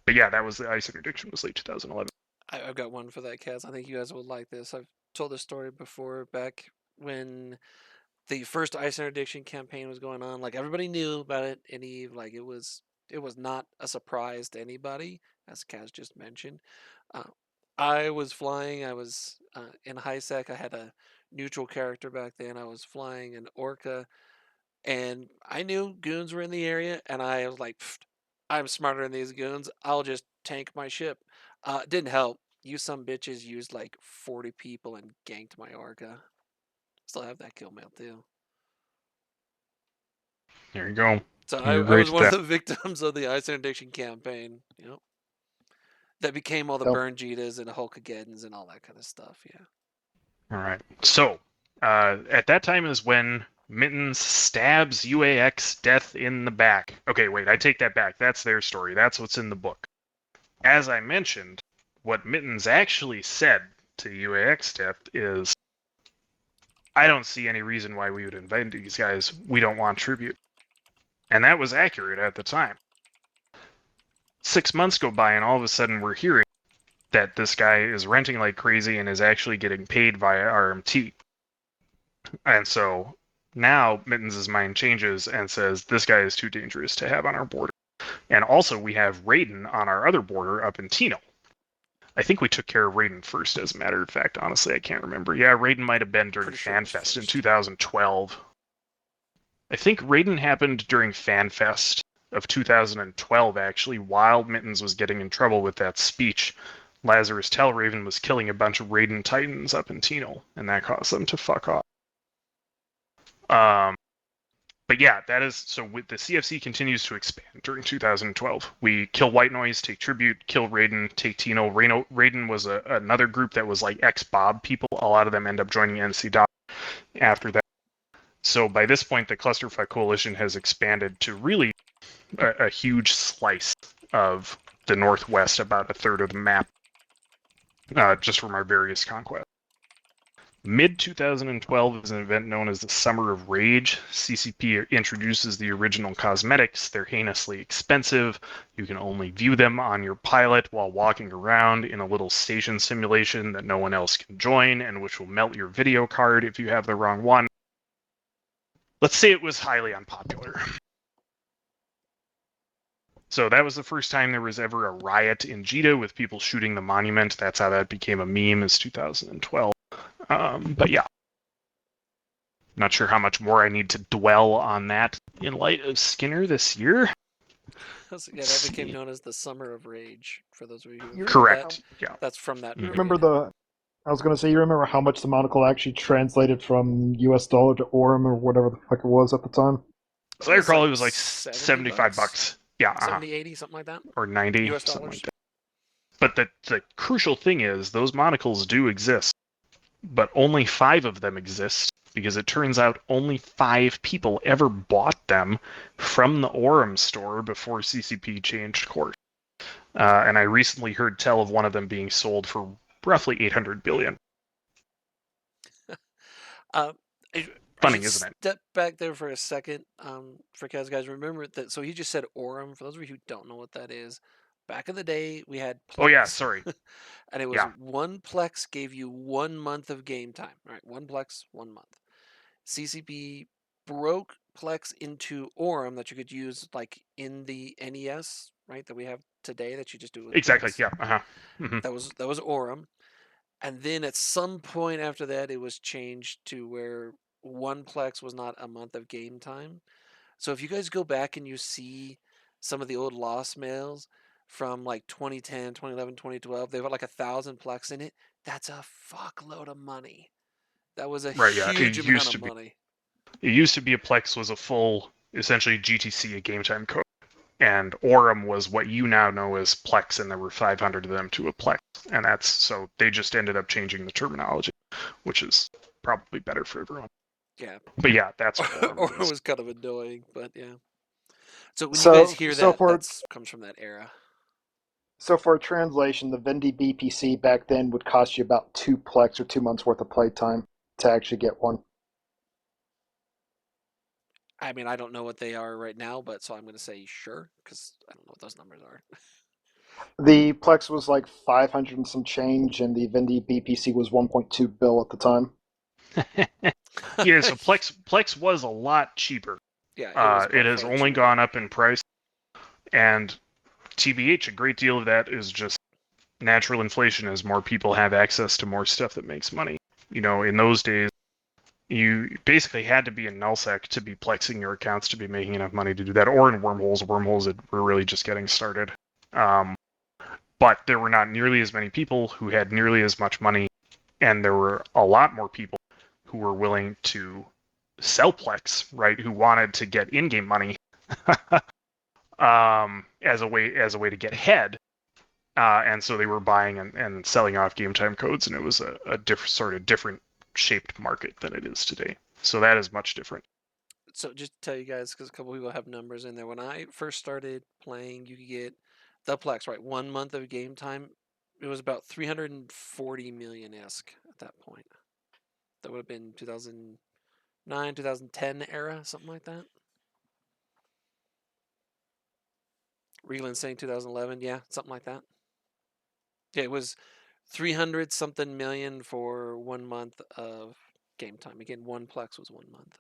Speaker 3: But yeah, that was the ice interdiction. Was late 2011.
Speaker 2: I've got one for that, Kaz. I think you guys will like this. I've told this story before, back when the first Ice Interdiction campaign was going on. Like everybody knew about it in Eve. Like it was not a surprise to anybody, as Kaz just mentioned. Uh, I was flying. I was in high sec. I had a neutral character back then. I was flying an Orca, and I knew goons were in the area, and I was like, "Pfft, I'm smarter than these goons. I'll just tank my ship." It didn't help. You some bitches used like 40 people and ganked my Orca. Still have that kill mail too.
Speaker 3: There you go.
Speaker 2: So
Speaker 3: You're
Speaker 2: I was
Speaker 3: great at
Speaker 2: one of
Speaker 3: that.
Speaker 2: the victims of the Ice Interdiction campaign. You know, that became all the
Speaker 6: Yep.
Speaker 2: Burn Jetas and Hulkageddons and all that kind of stuff. Yeah.
Speaker 3: All right. So, at that time is when Mittens stabs UAX death in the back. Okay, wait, I take that back. That's their story. That's what's in the book. As I mentioned, what Mittens actually said to UAX death is, I don't see any reason why we would invade these guys. We don't want tribute. And that was accurate at the time. 6 months go by, and all of a sudden we're hearing that this guy is renting like crazy and is actually getting paid via RMT. And so now Mittens' mind changes and says, this guy is too dangerous to have on our border. And also we have Raiden on our other border up in Tino. I think we took care of Raiden first, as a matter of fact. Honestly, I can't remember. Yeah, Raiden might have been during
Speaker 2: Pretty sure it was
Speaker 3: FanFest in
Speaker 2: first.
Speaker 3: 2012. I think Raiden happened during FanFest of 2012, actually, while Mittens was getting in trouble with that speech. Lazarus Tellraven was killing a bunch of Raiden Titans up in Tino, and that caused them to fuck off. But yeah, that is so. With the CFC continues to expand during 2012. We kill White Noise, take Tribute, kill Raiden, take Tino. Raiden was another group that was like ex-Bob people. A lot of them end up joining NCW after that. So by this point, the Clusterfuck Coalition has expanded to really a huge slice of the Northwest, about a third of the map, just from our various conquests. Mid-2012 is an event known as the Summer of Rage. CCP introduces the original cosmetics. They're heinously expensive. You can only view them on your pilot while walking around in a little station simulation that no one else can join, and which will melt your video card if you have the wrong one. Let's say it was highly unpopular. So that was the first time there was ever a riot in Jita with people shooting the monument. That's how that became a meme, is 2012. But yeah. Not sure how much more I need to dwell on that in light of Skinner this year.
Speaker 2: Yeah, that became known as the Summer of Rage. For those of you who have heard
Speaker 3: Correct.
Speaker 2: that,
Speaker 3: Yeah.
Speaker 2: that's from that.
Speaker 6: You
Speaker 2: period.
Speaker 6: remember the? I was going to say, you remember how much the monocle actually translated from U.S. dollar to Orem or whatever the fuck it was at the time?
Speaker 3: So I recall it was like 75 bucks. Yeah.
Speaker 2: 70, 80, something like that.
Speaker 3: Or 90,
Speaker 2: US
Speaker 3: something
Speaker 2: dollars.
Speaker 3: like that. But the crucial thing is, those monocles do exist, but only 5 of them exist, because it turns out only 5 people ever bought them from the Orem store before CCP changed course. And I recently heard tell of one of them being sold for roughly 800 billion. Funny, isn't it?
Speaker 2: Step back there for a second, for Kaz guys. Remember that? So he just said Orem. For those of you who don't know what that is, back in the day we had Plex.
Speaker 3: Oh yeah, sorry.
Speaker 2: And it was one Plex gave you 1 month of game time. Right, one Plex, 1 month. CCP broke Plex into Orem that you could use like in the NES, right? That we have today that you just do with
Speaker 3: Exactly.
Speaker 2: Plex.
Speaker 3: Yeah. Uh-huh. Mm-hmm.
Speaker 2: That was Orem. And then at some point after that, it was changed to where one Plex was not a month of game time. So if you guys go back and you see some of the old lost mails from like 2010, 2011, 2012, they've got like 1,000 Plex in it. That's a fuckload of money. That was a huge amount of money.
Speaker 3: It used to be a Plex was a full, essentially GTC, a game time code. And Orem was what you now know as Plex, and there were 500 of them to a Plex. And that's, so they just ended up changing the terminology, which is probably better for everyone.
Speaker 2: Yeah.
Speaker 3: But yeah, that's what
Speaker 2: Orem was kind of annoying, but yeah. So when you guys hear that, that comes from that era.
Speaker 6: So for a translation, the Vendi BPC back then would cost you about 2 Plex or 2 months worth of playtime to actually get one.
Speaker 2: I mean, I don't know what they are right now, but so I'm going to say sure, because I don't know what those numbers are.
Speaker 6: The Plex was like 500 and some change, and the Vendi BPC was 1.2 bill at the time.
Speaker 3: Yeah, so Plex was a lot cheaper.
Speaker 2: Yeah, it was.
Speaker 3: It has only gone up in price, and TBH, a great deal of that is just natural inflation as more people have access to more stuff that makes money. You know, in those days, you basically had to be in nullsec to be plexing your accounts to be making enough money to do that, or in wormholes. Wormholes were really just getting started. But there were not nearly as many people who had nearly as much money, and there were a lot more people who were willing to sell Plex, right? Who wanted to get in-game money as a way to get ahead. And so they were buying and selling off game time codes, and it was a different shaped market than it is today. So that is much different.
Speaker 2: So just to tell you guys, because a couple people have numbers in there. When I first started playing, you could get the Plex, right? 1 month of game time. It was about 340 million isk at that point. That would have been 2009, 2010 era, something like that. Reeland saying 2011, yeah, something like that. Yeah, it was 300 something million for 1 month of game time. Again, one Plex was 1 month.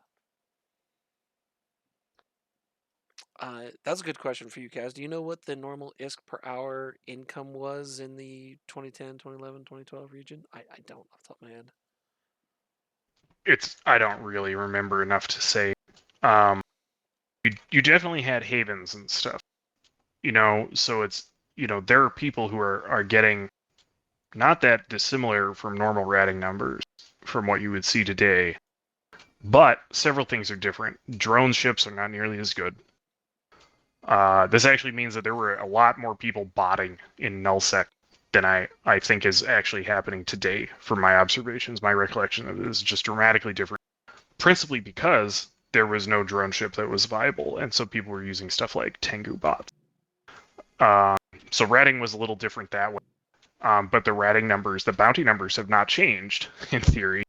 Speaker 2: That's a good question for you guys. Do you know what the normal ISK per hour income was in the 2010, 2011, 2012 region? I don't off the top of my head.
Speaker 3: I don't really remember enough to say. You definitely had havens and stuff. You know, so it's, you know, there are people who are getting not that dissimilar from normal ratting numbers from what you would see today, but several things are different. Drone ships are not nearly as good. This actually means that there were a lot more people botting in nullsec than I think is actually happening today from my observations. My recollection of it is just dramatically different, principally because there was no drone ship that was viable, and so people were using stuff like Tengu bots. So ratting was a little different that way. But the ratting numbers, the bounty numbers have not changed, in theory.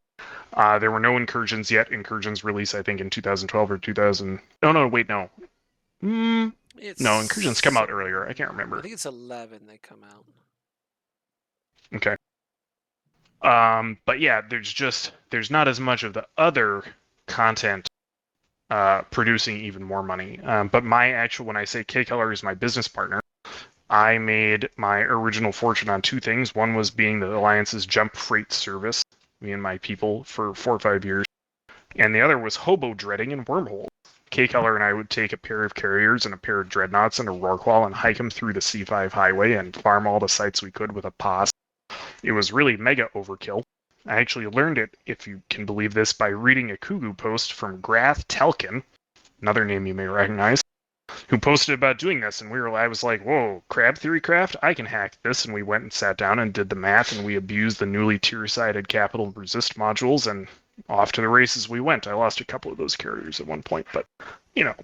Speaker 3: There were no incursions yet. Incursions release, I think, in 2012 or 2000. No, wait, no. No, incursions come out earlier. I can't remember.
Speaker 2: I think it's 11 they come out.
Speaker 3: Okay. But yeah, there's not as much of the other content producing even more money. But when I say K-Color is my business partner, I made my original fortune on two things. One was being the Alliance's jump freight service, me and my people, for 4 or 5 years. And the other was hobo dreading in wormholes. K-Color and I would take a pair of carriers and a pair of dreadnoughts and a Rorqual and hike them through the C5 highway and farm all the sites we could with a POS. It was really mega overkill. I actually learned it, if you can believe this, by reading a Kugu post from Grath Telkin, another name you may recognize, who posted about doing this, and I was like, whoa, Crab Theory Craft? I can hack this, and we went and sat down and did the math, and we abused the newly tier-sided capital resist modules, and off to the races we went. I lost a couple of those carriers at one point, but, you know.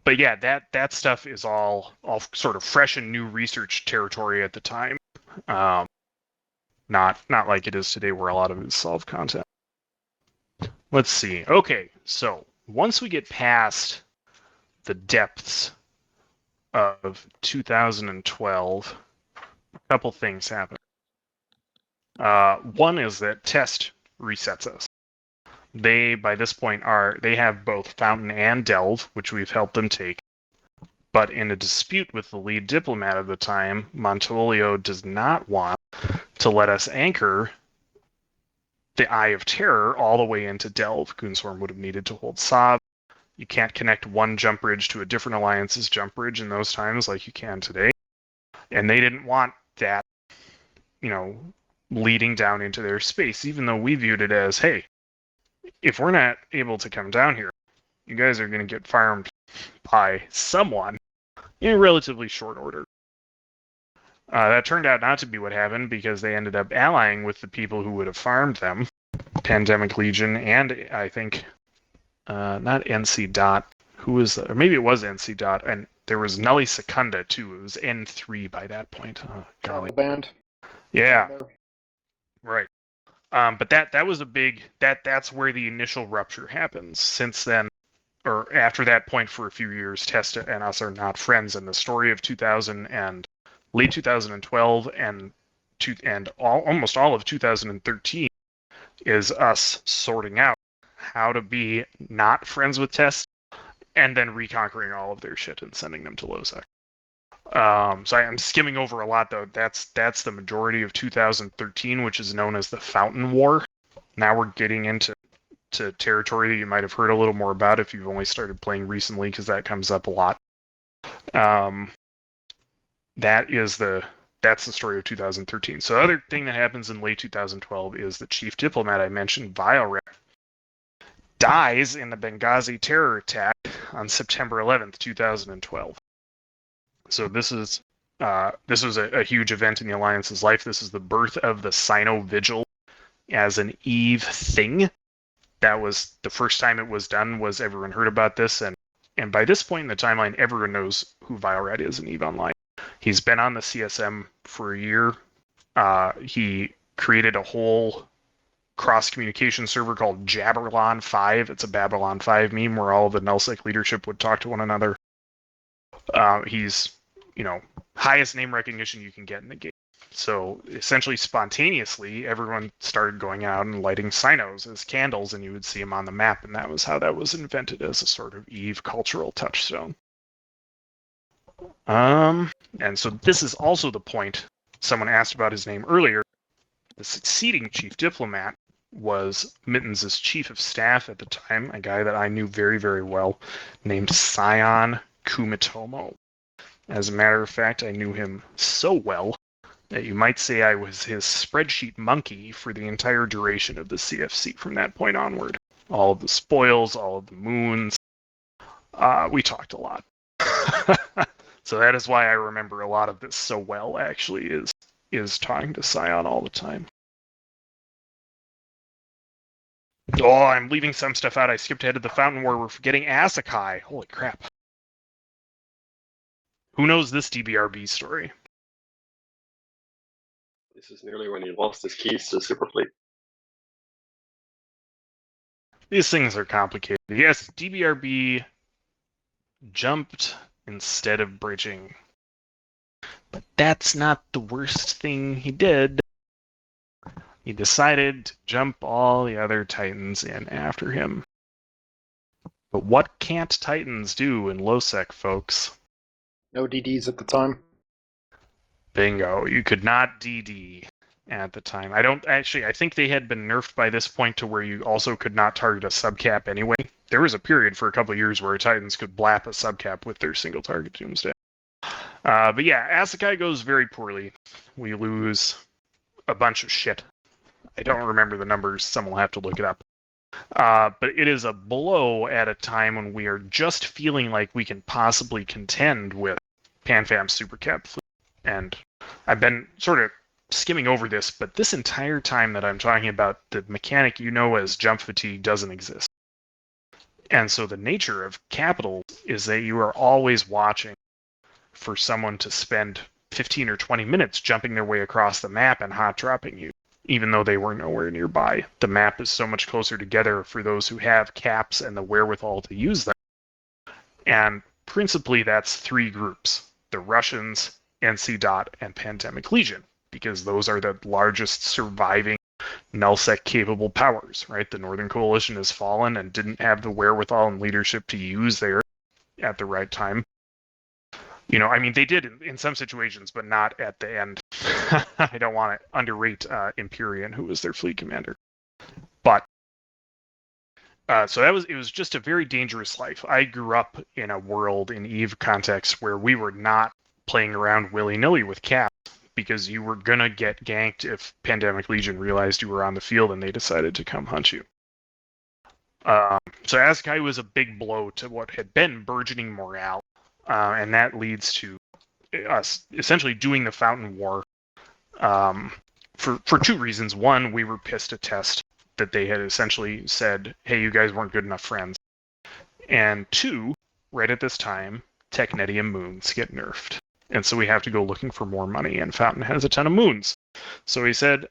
Speaker 3: But yeah, that stuff is all sort of fresh and new research territory at the time. Not like it is today where a lot of it is solved content. Let's see. Okay, so once we get past the depths of 2012, a couple things happen. One is that Test resets us. They, by this point, they have both Fountain and Delve, which we've helped them take. But in a dispute with the lead diplomat of the time, Montolio does not want to let us anchor the Eye of Terror all the way into Delve. Goonswarm would have needed to hold Sob. You can't connect one jump bridge to a different alliance's jump bridge in those times like you can today. And they didn't want that, you know, leading down into their space, even though we viewed it as, hey, if we're not able to come down here, you guys are going to get farmed by someone in relatively short order. That turned out not to be what happened because they ended up allying with the people who would have farmed them, Pandemic Legion, and I think not NC Dot. Who was or maybe it was NC Dot, and there was Nelly Secunda too. It was N3 by that point. Oh, golly.
Speaker 6: Band.
Speaker 3: Yeah. Right. But that was a big that's where the initial rupture happens. Since then, or after that point for a few years, Testa and us are not friends, and the story of 2000 and late 2012 and almost all of 2013 is us sorting out how to be not friends with Test and then reconquering all of their shit and sending them to Losec. So I'm skimming over a lot, though. That's the majority of 2013, which is known as the Fountain War. Now we're getting into territory that you might have heard a little more about if you've only started playing recently, because that comes up a lot. That's the story of 2013. So the other thing that happens in late 2012 is the chief diplomat I mentioned, Violrat, dies in the Benghazi terror attack on September 11th, 2012. So this was a huge event in the Alliance's life. This is the birth of the Sino Vigil as an EVE thing. That was the first time it was done. Was everyone heard about this? And by this point in the timeline, everyone knows who Vilerat is in EVE Online. He's been on the CSM for a year. He created a whole cross-communication server called Jabberlon 5. It's a Babylon 5 meme where all of the nullsec leadership would talk to one another. He's, highest name recognition you can get in the game. So essentially, spontaneously, everyone started going out and lighting Sinos as candles, and you would see them on the map, and that was how that was invented as a sort of EVE cultural touchstone. And so this is also the point someone asked about his name earlier. The succeeding chief diplomat was Mittens' chief of staff at the time, a guy that I knew very, very well, named Sion Kumitomo. As a matter of fact, I knew him so well that you might say I was his spreadsheet monkey for the entire duration of the CFC from that point onward. All of the spoils, all of the moons. We talked a lot. So that is why I remember a lot of this so well, actually, is talking to Sion all the time. Oh, I'm leaving some stuff out. I skipped ahead of the Fountain War. We're forgetting Asakai. Holy crap. Who knows this DBRB story?
Speaker 8: This is nearly when he lost his keys to Superfleet.
Speaker 3: These things are complicated. Yes, DBRB jumped instead of bridging. But that's not the worst thing he did. He decided to jump all the other Titans in after him. But what can't Titans do in Losec, folks?
Speaker 6: No DDs at the time.
Speaker 3: Bingo. You could not DD at the time. I think they had been nerfed by this point to where you also could not target a subcap anyway. There was a period for a couple of years where Titans could blap a subcap with their single target doomsday. But yeah, Asakai goes very poorly. We lose a bunch of shit. I don't remember the numbers. Someone will have to look it up. But it is a blow at a time when we are just feeling like we can possibly contend with PanFam's Supercap fleet. And I've been sort of skimming over this, but this entire time that I'm talking about, the mechanic you know as jump fatigue doesn't exist. And so the nature of capital is that you are always watching for someone to spend 15 or 20 minutes jumping their way across the map and hot dropping you, even though they were nowhere nearby. The map is so much closer together for those who have caps and the wherewithal to use them. And principally that's three groups: the Russians, NC Dot, and Pandemic Legion, because those are the largest surviving nullsec capable powers, right? The Northern Coalition has fallen and didn't have the wherewithal and leadership to use there at the right time. They did in some situations, but not at the end. I don't want to underrate Empyrean, who was their fleet commander. But so it was just a very dangerous life. I grew up in a world in EVE context where we were not playing around willy-nilly with caps, because you were gonna get ganked if Pandemic Legion realized you were on the field and they decided to come hunt you. So Asakai was a big blow to what had been burgeoning morale, and that leads to us essentially doing the Fountain War for two reasons. One, we were pissed at Test that they had essentially said, hey, you guys weren't good enough friends. And two, right at this time, Technetium moons get nerfed. And so we have to go looking for more money, and Fountain has a ton of moons. So he said,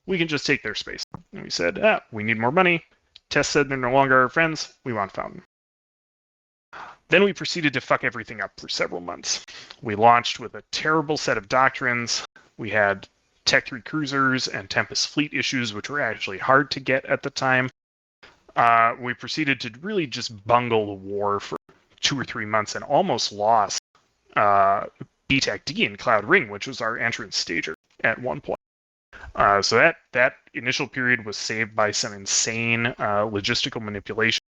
Speaker 3: we can just take their space. And we said, we need more money. Test said they're no longer our friends. We want Fountain. Then we proceeded to fuck everything up for several months. We launched with a terrible set of doctrines. We had Tech 3 cruisers and Tempest fleet issues, which were actually hard to get at the time. We proceeded to really just bungle the war for 2 or 3 months and almost lost BTEC D in Cloud Ring, which was our entrance stager at one point. So that initial period was saved by some insane logistical manipulation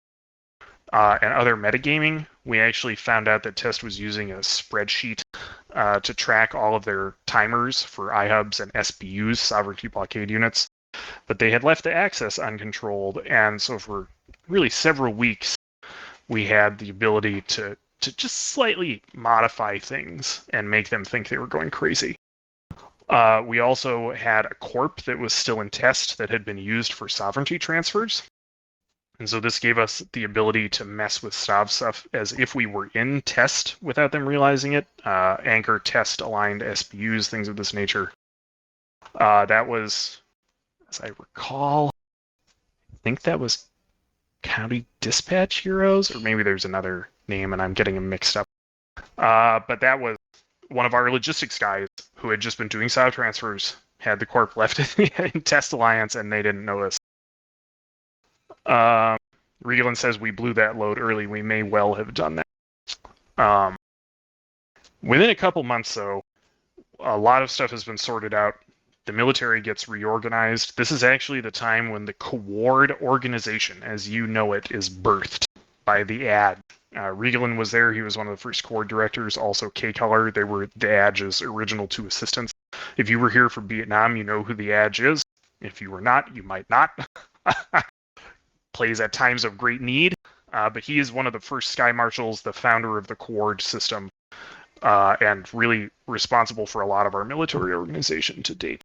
Speaker 3: and other metagaming. We actually found out that Test was using a spreadsheet to track all of their timers for iHubs and SBUs, sovereignty blockade units, but they had left the access uncontrolled, and so for really several weeks, we had the ability to just slightly modify things and make them think they were going crazy. We also had a corp that was still in test that had been used for sovereignty transfers. And so this gave us the ability to mess with Stav stuff as if we were in test without them realizing it. Anchor test aligned SBUs, things of this nature. That was, as I recall, I think that was County Dispatch Heroes, or maybe there's another name and I'm getting them mixed up. But that was one of our logistics guys who had just been doing SAV transfers, had the corp left in Test Alliance, and they didn't notice. Regalin says we blew that load early. We may well have done that. Within a couple months, though, a lot of stuff has been sorted out. The military gets reorganized. This is actually the time when the Coord organization, as you know it, is birthed by the ad. Regalin was there. He was one of the first Coord directors. Also, K-Color. They were the ADG's original two assistants. If you were here for Vietnam, you know who the ADG is. If you were not, you might not. Plays at times of great need. But he is one of the first Sky Marshals, the founder of the Coord system, and really responsible for a lot of our military organization to date.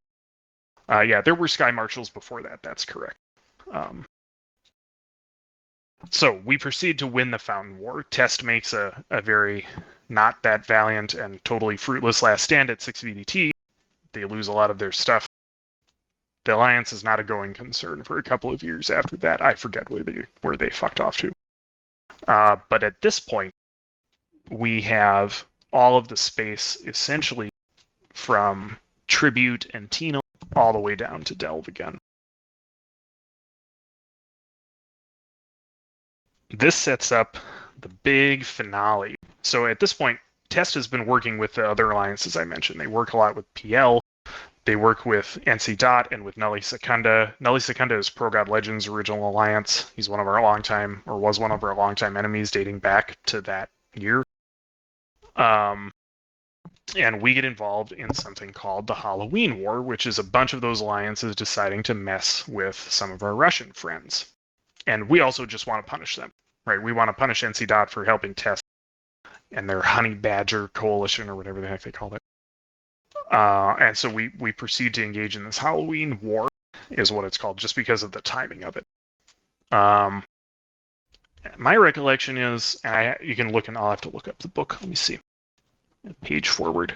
Speaker 3: Yeah, there were Sky Marshals before that. That's correct. So we proceed to win the Fountain War. Test makes a very not that valiant and totally fruitless last stand at 6 VDT. They lose a lot of their stuff. The Alliance is not a going concern for a couple of years after that. I forget where they fucked off to. But at this point, we have all of the space essentially from Tribute and Tino all the way down to Delve again. This sets up the big finale. So at this point, Test has been working with the other alliances I mentioned. They work a lot with PL. They work with NC Dot and with Nully Secunda. Nully Secunda is Pro God Legends' original alliance. He's one of our longtime, or was one of our longtime enemies dating back to that year. And we get involved in something called the Halloween War, which is a bunch of those alliances deciding to mess with some of our Russian friends. And we also just want to punish them, right? We want to punish NC Dot for helping Test and their Honey Badger Coalition, or whatever the heck they called it. And so we proceed to engage in this Halloween War, is what it's called, just because of the timing of it. My recollection is, and you can look, and I'll have to look up the book. Let me see. Page forward.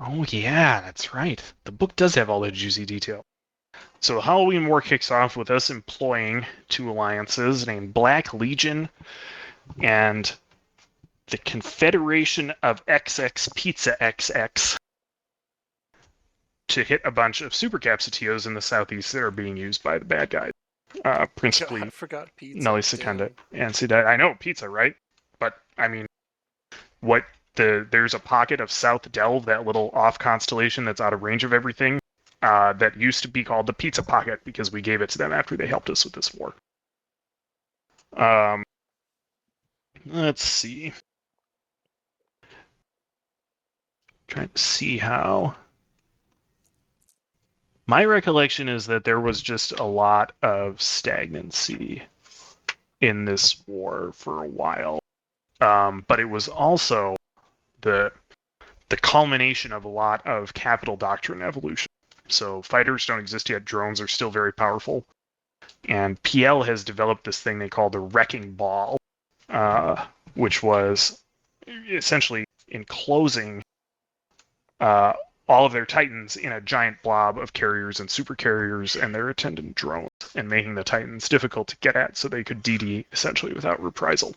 Speaker 3: Oh yeah, that's right. The book does have all the juicy detail. So the Halloween War kicks off with us employing two alliances named Black Legion and the Confederation of XX Pizza XX to hit a bunch of super capsitios in the southeast that are being used by the bad guys. Principally
Speaker 2: I forgot pizza.
Speaker 3: Nully Secunda and Sida. I know pizza, right? But I mean, there's a pocket of South Delve, that little off constellation that's out of range of everything. That used to be called the Pizza Pocket because we gave it to them after they helped us with this war. Let's see. Trying to see how. My recollection is that there was just a lot of stagnancy in this war for a while. But it was also the culmination of a lot of capital doctrine evolution. So fighters don't exist yet. Drones are still very powerful. And PL has developed this thing they call the Wrecking Ball, which was essentially enclosing all of their Titans in a giant blob of carriers and supercarriers and their attendant drones, and making the Titans difficult to get at so they could DD essentially without reprisal.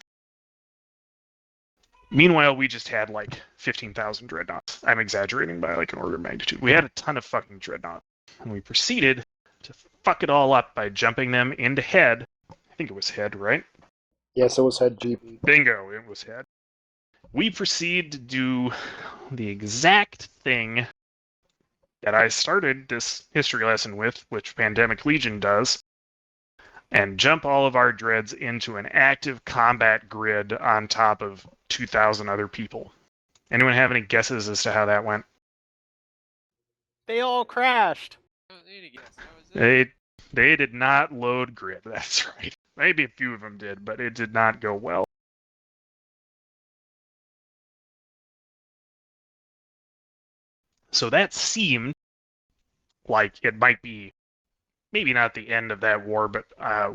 Speaker 3: Meanwhile, we just had like 15,000 dreadnoughts. I'm exaggerating by like an order of magnitude. We had a ton of fucking dreadnoughts, and we proceeded to fuck it all up by jumping them into head. I think it was head, right?
Speaker 6: Yes, it was head GB.
Speaker 3: Bingo, it was head. We proceed to do the exact thing that I started this history lesson with, which Pandemic Legion does, and jump all of our dreads into an active combat grid on top of 2,000 other people. Anyone have any guesses as to how that went?
Speaker 9: They all crashed.
Speaker 3: They did not load grid, that's right. Maybe a few of them did, but it did not go well. So that seemed like it might be maybe not the end of that war, but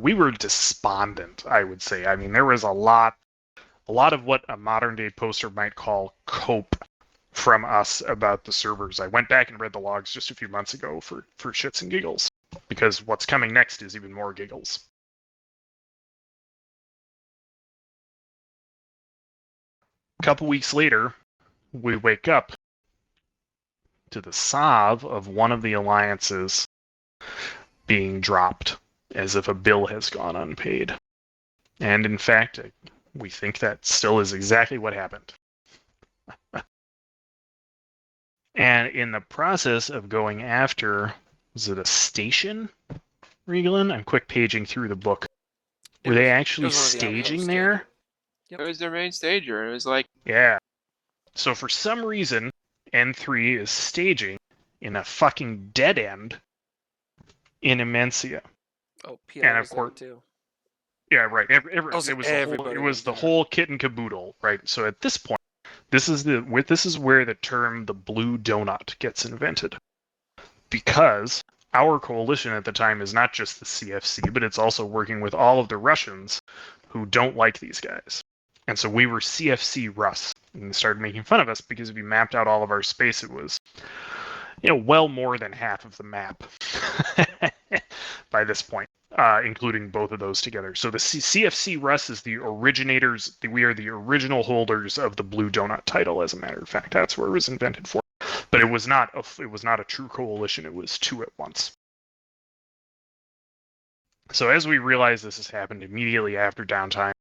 Speaker 3: we were despondent, I would say. I mean, there was a lot of what a modern day poster might call cope from us about the servers. I went back and read the logs just a few months ago for shits and giggles, because what's coming next is even more giggles. A couple weeks later, we wake up to the sob of one of the alliances being dropped, as if a bill has gone unpaid. And in fact, we think that still is exactly what happened. And in the process of going after, was it a station, Regalin? I'm quick paging through the book. Were they actually staging there?
Speaker 9: It was their main stager. It was like,
Speaker 3: Yeah. So for some reason, N3 is staging in a fucking dead end in Immensia.
Speaker 2: Oh, PL
Speaker 3: And of
Speaker 2: was there
Speaker 3: course,
Speaker 2: too.
Speaker 3: yeah, right. It
Speaker 2: Everybody
Speaker 3: was
Speaker 2: was
Speaker 3: the
Speaker 2: there.
Speaker 3: whole kit and caboodle, right? So at this point, this is where the term the blue donut gets invented, because our coalition at the time is not just the CFC, but it's also working with all of the Russians who don't like these guys. And so we were CFC Russ, and they started making fun of us because if you mapped out all of our space, it was, well more than half of the map by this point, including both of those together. So the CFC Russ is the originators. We are the original holders of the Blue Donut title. As a matter of fact, that's where it was invented for. But it was not a true coalition. It was two at once. So as we realize this has happened immediately after downtime,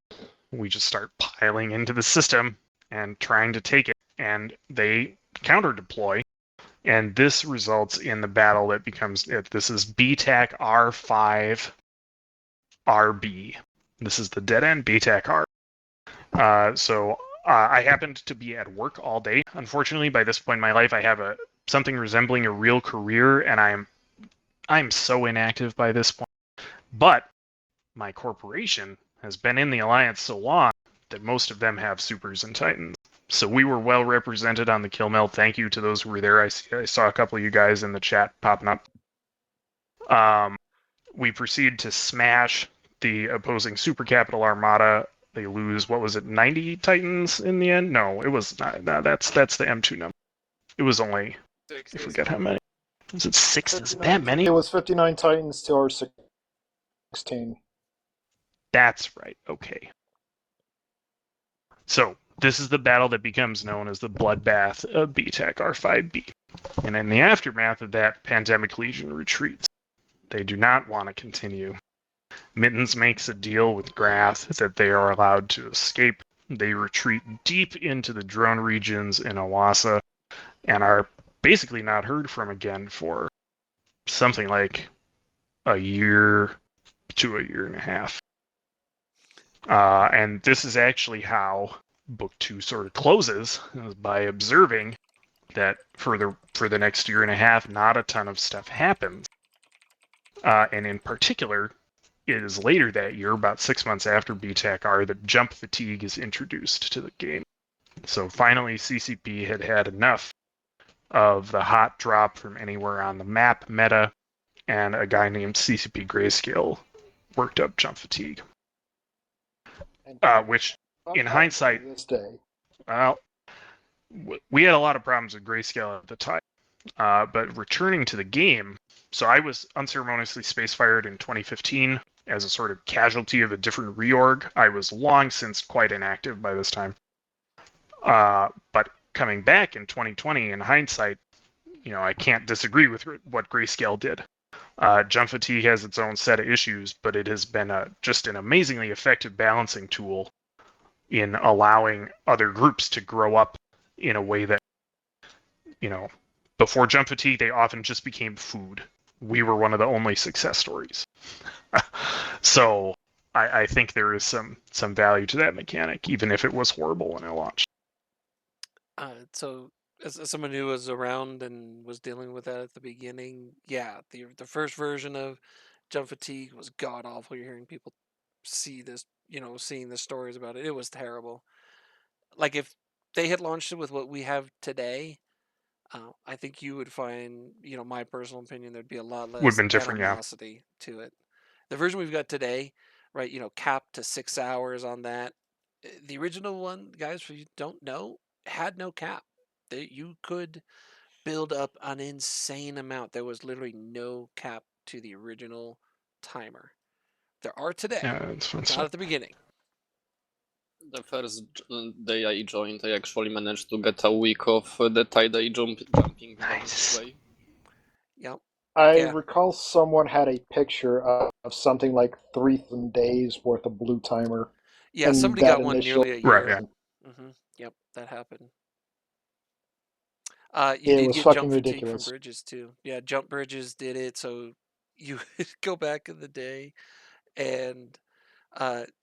Speaker 3: we just start piling into the system and trying to take it. And they counter deploy. And this results in the battle that becomes, this is BTAC R5 RB. This is the dead end BTAC R. So I happened to be at work all day. Unfortunately, by this point in my life, I have something resembling a real career, and I'm so inactive by this point. But my corporation has been in the Alliance so long that most of them have supers and titans. So we were well represented on the kill mill. Thank you to those who were there. I saw a couple of you guys in the chat popping up. We proceed to smash the opposing super capital armada. They lose, what was it, 90 titans in the end? No, it was not. No, that's the M2 number. It was only, I forget how many. Was it 6? Is it that many?
Speaker 6: It was 59 Titans to our 16.
Speaker 3: That's right. Okay. So this is the battle that becomes known as the bloodbath of BTAC R5B. And in the aftermath of that, Pandemic Legion retreats. They do not want to continue. Mittens makes a deal with Grath that they are allowed to escape. They retreat deep into the drone regions in Awasa and are basically not heard from again for something like a year to a year and a half. And this is actually how Book 2 sort of closes, by observing that for the next year and a half, not a ton of stuff happens. And in particular, it is later that year, about 6 months after BTAC-R, that jump fatigue is introduced to the game. So finally, CCP had enough of the hot drop from anywhere on the map meta, and a guy named CCP Grayscale worked up jump fatigue. Which in hindsight,
Speaker 6: to this day.
Speaker 3: well, we had a lot of problems with Grayscale at the time. But returning to the game, so I was unceremoniously space fired in 2015 as a sort of casualty of a different reorg. I was long since quite inactive by this time. But coming back in 2020, in hindsight, I can't disagree with what Grayscale did. Jump fatigue has its own set of issues, but it has been just an amazingly effective balancing tool in allowing other groups to grow up in a way that, before jump fatigue, they often just became food. We were one of the only success stories. So I think there is some value to that mechanic, even if it was horrible when it launched.
Speaker 2: So as someone who was around and was dealing with that at the beginning, yeah, the first version of jump fatigue was god awful. You're hearing people see this, seeing the stories about it. It was terrible. Like if they had launched it with what we have today, I think you would find, my personal opinion, there'd be a lot
Speaker 3: Would have
Speaker 2: less
Speaker 3: been different, yeah.
Speaker 2: animosity to it. The version we've got today, right, capped to 6 hours on that. The original one, guys, for you don't know, had no cap. You could build up an insane amount. There was literally no cap to the original timer. There are today,
Speaker 3: Yeah, it's fun
Speaker 2: not
Speaker 3: stuff.
Speaker 2: at the beginning.
Speaker 7: The first day I joined, I actually managed to get a week of the tie-dye jumping
Speaker 3: Nice.
Speaker 7: way.
Speaker 2: Yep.
Speaker 6: I
Speaker 2: Yeah.
Speaker 6: recall someone had a picture of something like 3,000 days worth of blue timer.
Speaker 2: Yeah,
Speaker 6: And
Speaker 2: somebody
Speaker 6: that
Speaker 2: got one
Speaker 6: initial-
Speaker 2: nearly a year.
Speaker 3: Right, yeah.
Speaker 2: Yep, that happened. You
Speaker 6: It
Speaker 2: did
Speaker 6: was
Speaker 2: get
Speaker 6: fucking
Speaker 2: jump fatigue
Speaker 6: ridiculous.
Speaker 2: from bridges too. Yeah, jump bridges did it. So you go back in the day, and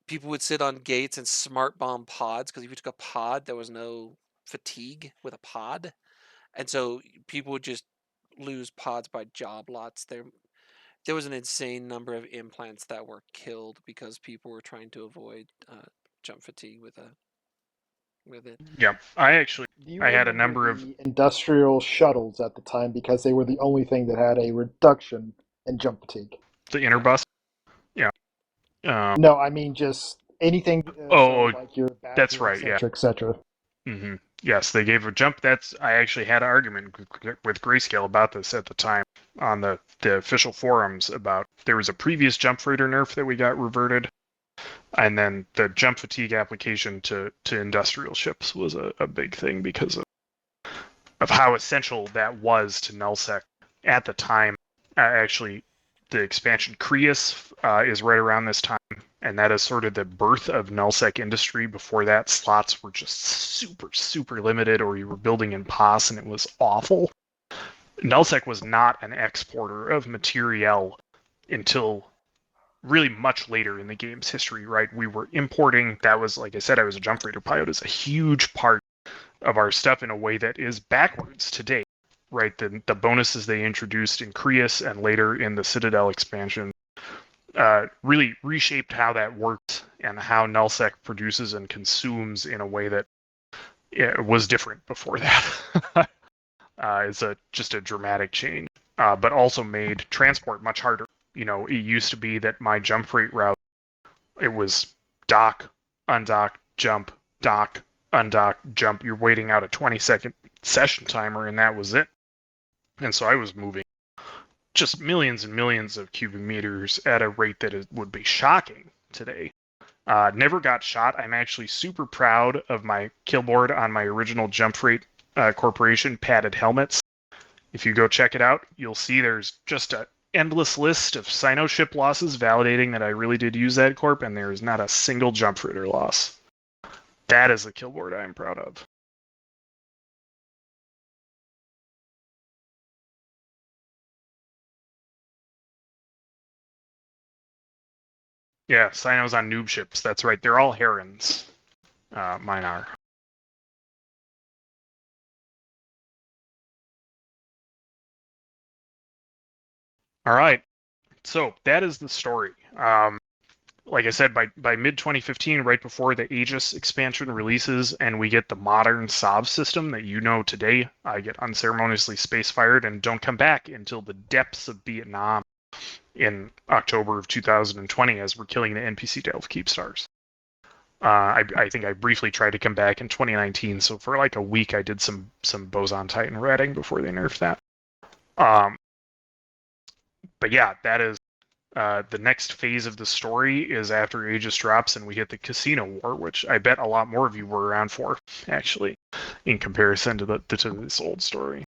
Speaker 2: people would sit on gates and smart bomb pods, because if you took a pod, there was no fatigue with a pod, and so people would just lose pods by job lots. There was an insane number of implants that were killed because people were trying to avoid jump fatigue with it.
Speaker 3: Yeah, I had a
Speaker 6: remember
Speaker 3: number of
Speaker 6: the industrial shuttles at the time because they were the only thing that had a reduction in jump fatigue.
Speaker 3: the interbus. Yeah.
Speaker 6: No, I mean just anything. Like your Badger,
Speaker 3: that's right.
Speaker 6: et cetera.
Speaker 3: Mm-hmm. Yes, they gave a jump. I actually had an argument with Grayscale about this at the time on the official forums about there was a previous jump freighter nerf that we got reverted, and then the jump fatigue application to industrial ships was a big thing because of how essential that was to nullsec at the time. Actually, the expansion Creus is right around this time, and that is sort of the birth of nullsec industry. Before that, slots were just super, super limited, or you were building in POS, and it was awful. Nullsec was not an exporter of materiel until really much later in the game's history, right? We were importing. That was, like I said, I was a jump freighter pilot. Is a huge part of our stuff in a way that is backwards today, right? The bonuses they introduced in Creus and later in the Citadel expansion really reshaped how that works and how nullsec produces and consumes in a way that was different before that. It's just a dramatic change, but also made transport much harder. It used to be that my jump freight route, it was dock, undock, jump, dock, undock, jump. You're waiting out a 20-second session timer, and that was it. And so I was moving just millions and millions of cubic meters at a rate that would be shocking today. Never got shot. I'm actually super proud of my kill board on my original Jump Freight Corporation padded helmets. If you go check it out, you'll see there's just an endless list of Sino ship losses validating that I really did use that corp, and there is not a single Jump Freighter loss. That is a kill board I am proud of. Yeah, Sinos on noob ships. That's right. They're all herons. Mine are. All right. So that is the story. Like I said, by mid 2015, right before the Aegis expansion releases, and we get the modern SOV system that you know today, I get unceremoniously space fired and don't come back until the depths of Vietnam in October of 2020 as we're killing the NPC Delve Keep Stars. I think I briefly tried to come back in 2019, so for like a week I did some Boson Titan ratting before they nerfed that. But yeah, that is the next phase of the story is after Aegis drops and we hit the Casino War, which I bet a lot more of you were around for, actually, in comparison to this old story.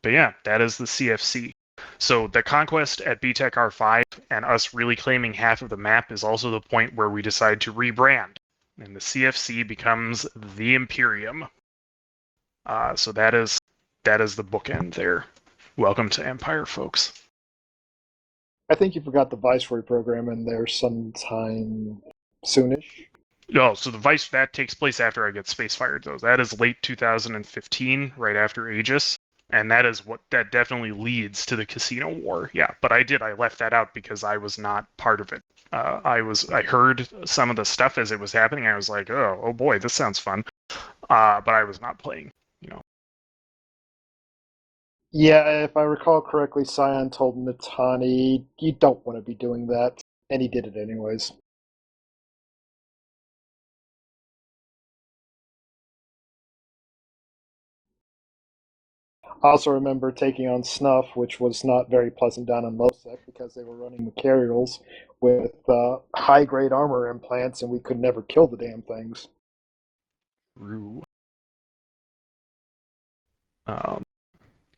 Speaker 3: But yeah, that is the CFC. So the conquest at BTEC R5 and us really claiming half of the map is also the point where we decide to rebrand, and the CFC becomes the Imperium. So that is the bookend there. Welcome to Empire, folks.
Speaker 6: I think you forgot the Viceroy program in there sometime soonish.
Speaker 3: No, so the Vice that takes place after I get space fired though. That is late 2015, right after Aegis, and that definitely leads to the Casino War. Yeah, but I left that out because I was not part of it. I heard some of the stuff as it was happening. I was like, oh boy, this sounds fun. But I was not playing.
Speaker 6: Yeah, if I recall correctly, Scion told Mitani, you don't want to be doing that, and he did it anyways. I also remember taking on Snuff, which was not very pleasant down in Losec because they were running Macarials with high-grade armor implants, and we could never kill the damn things.
Speaker 3: True.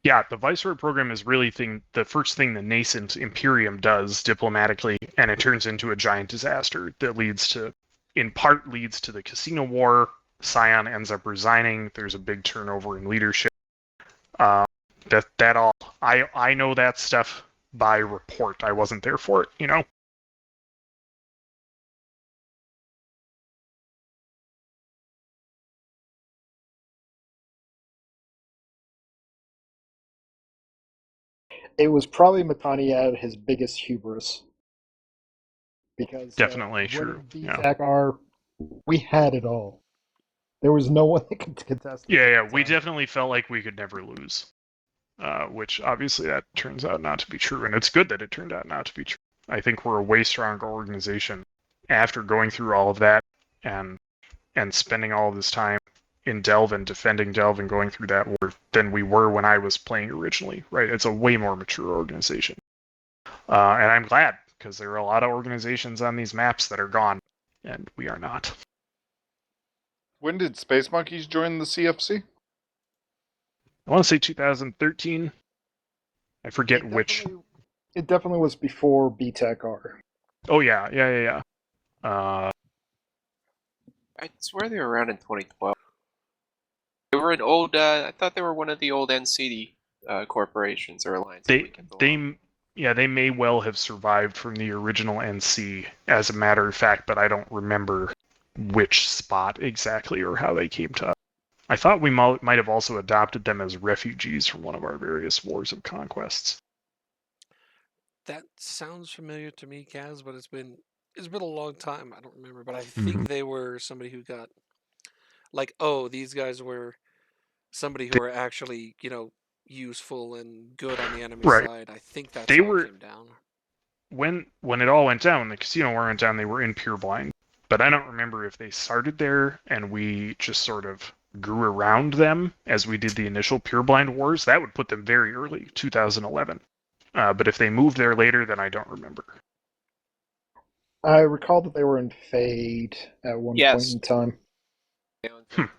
Speaker 3: Yeah, the Viceroy program is really the first thing the nascent Imperium does diplomatically, and it turns into a giant disaster that in part leads to the Casino War. Scion ends up resigning. There's a big turnover in leadership. That all I know that stuff by report. I wasn't there for it,
Speaker 6: It was probably Mitani at his biggest hubris. Because
Speaker 3: Definitely true.
Speaker 6: BTAC we had it all. There was no one that could contest it.
Speaker 3: Yeah, we definitely felt like we could never lose. Which obviously that turns out not to be true, and it's good that it turned out not to be true. I think we're a way stronger organization after going through all of that and spending all of this time in Delve and defending Delve and going through that war than we were when I was playing originally, right? It's a way more mature organization. And I'm glad, because there are a lot of organizations on these maps that are gone, and we are not.
Speaker 1: When did Space Monkeys join the CFC?
Speaker 3: I want to say 2013. I forget which.
Speaker 6: It definitely was before BTEC R.
Speaker 3: Oh, yeah.
Speaker 9: I swear they were around in 2012. They were an old. I thought they were one of the old NCD corporations or alliances.
Speaker 3: They may well have survived from the original NC, as a matter of fact, but I don't remember which spot exactly or how they came to us. I thought we might have also adopted them as refugees from one of our various wars of conquests.
Speaker 2: That sounds familiar to me, Kaz, but it's been a long time. I don't remember, but I think they were somebody who got these guys were somebody who were actually, useful and good on the enemy side. I think that's how it came down.
Speaker 3: When it all went down, when the Casino War went down, they were in Pureblind. But I don't remember if they started there and we just sort of grew around them as we did the initial Pureblind Wars. That would put them very early, 2011. But if they moved there later, then I don't remember.
Speaker 6: I recall that they were in Fade at one point in time.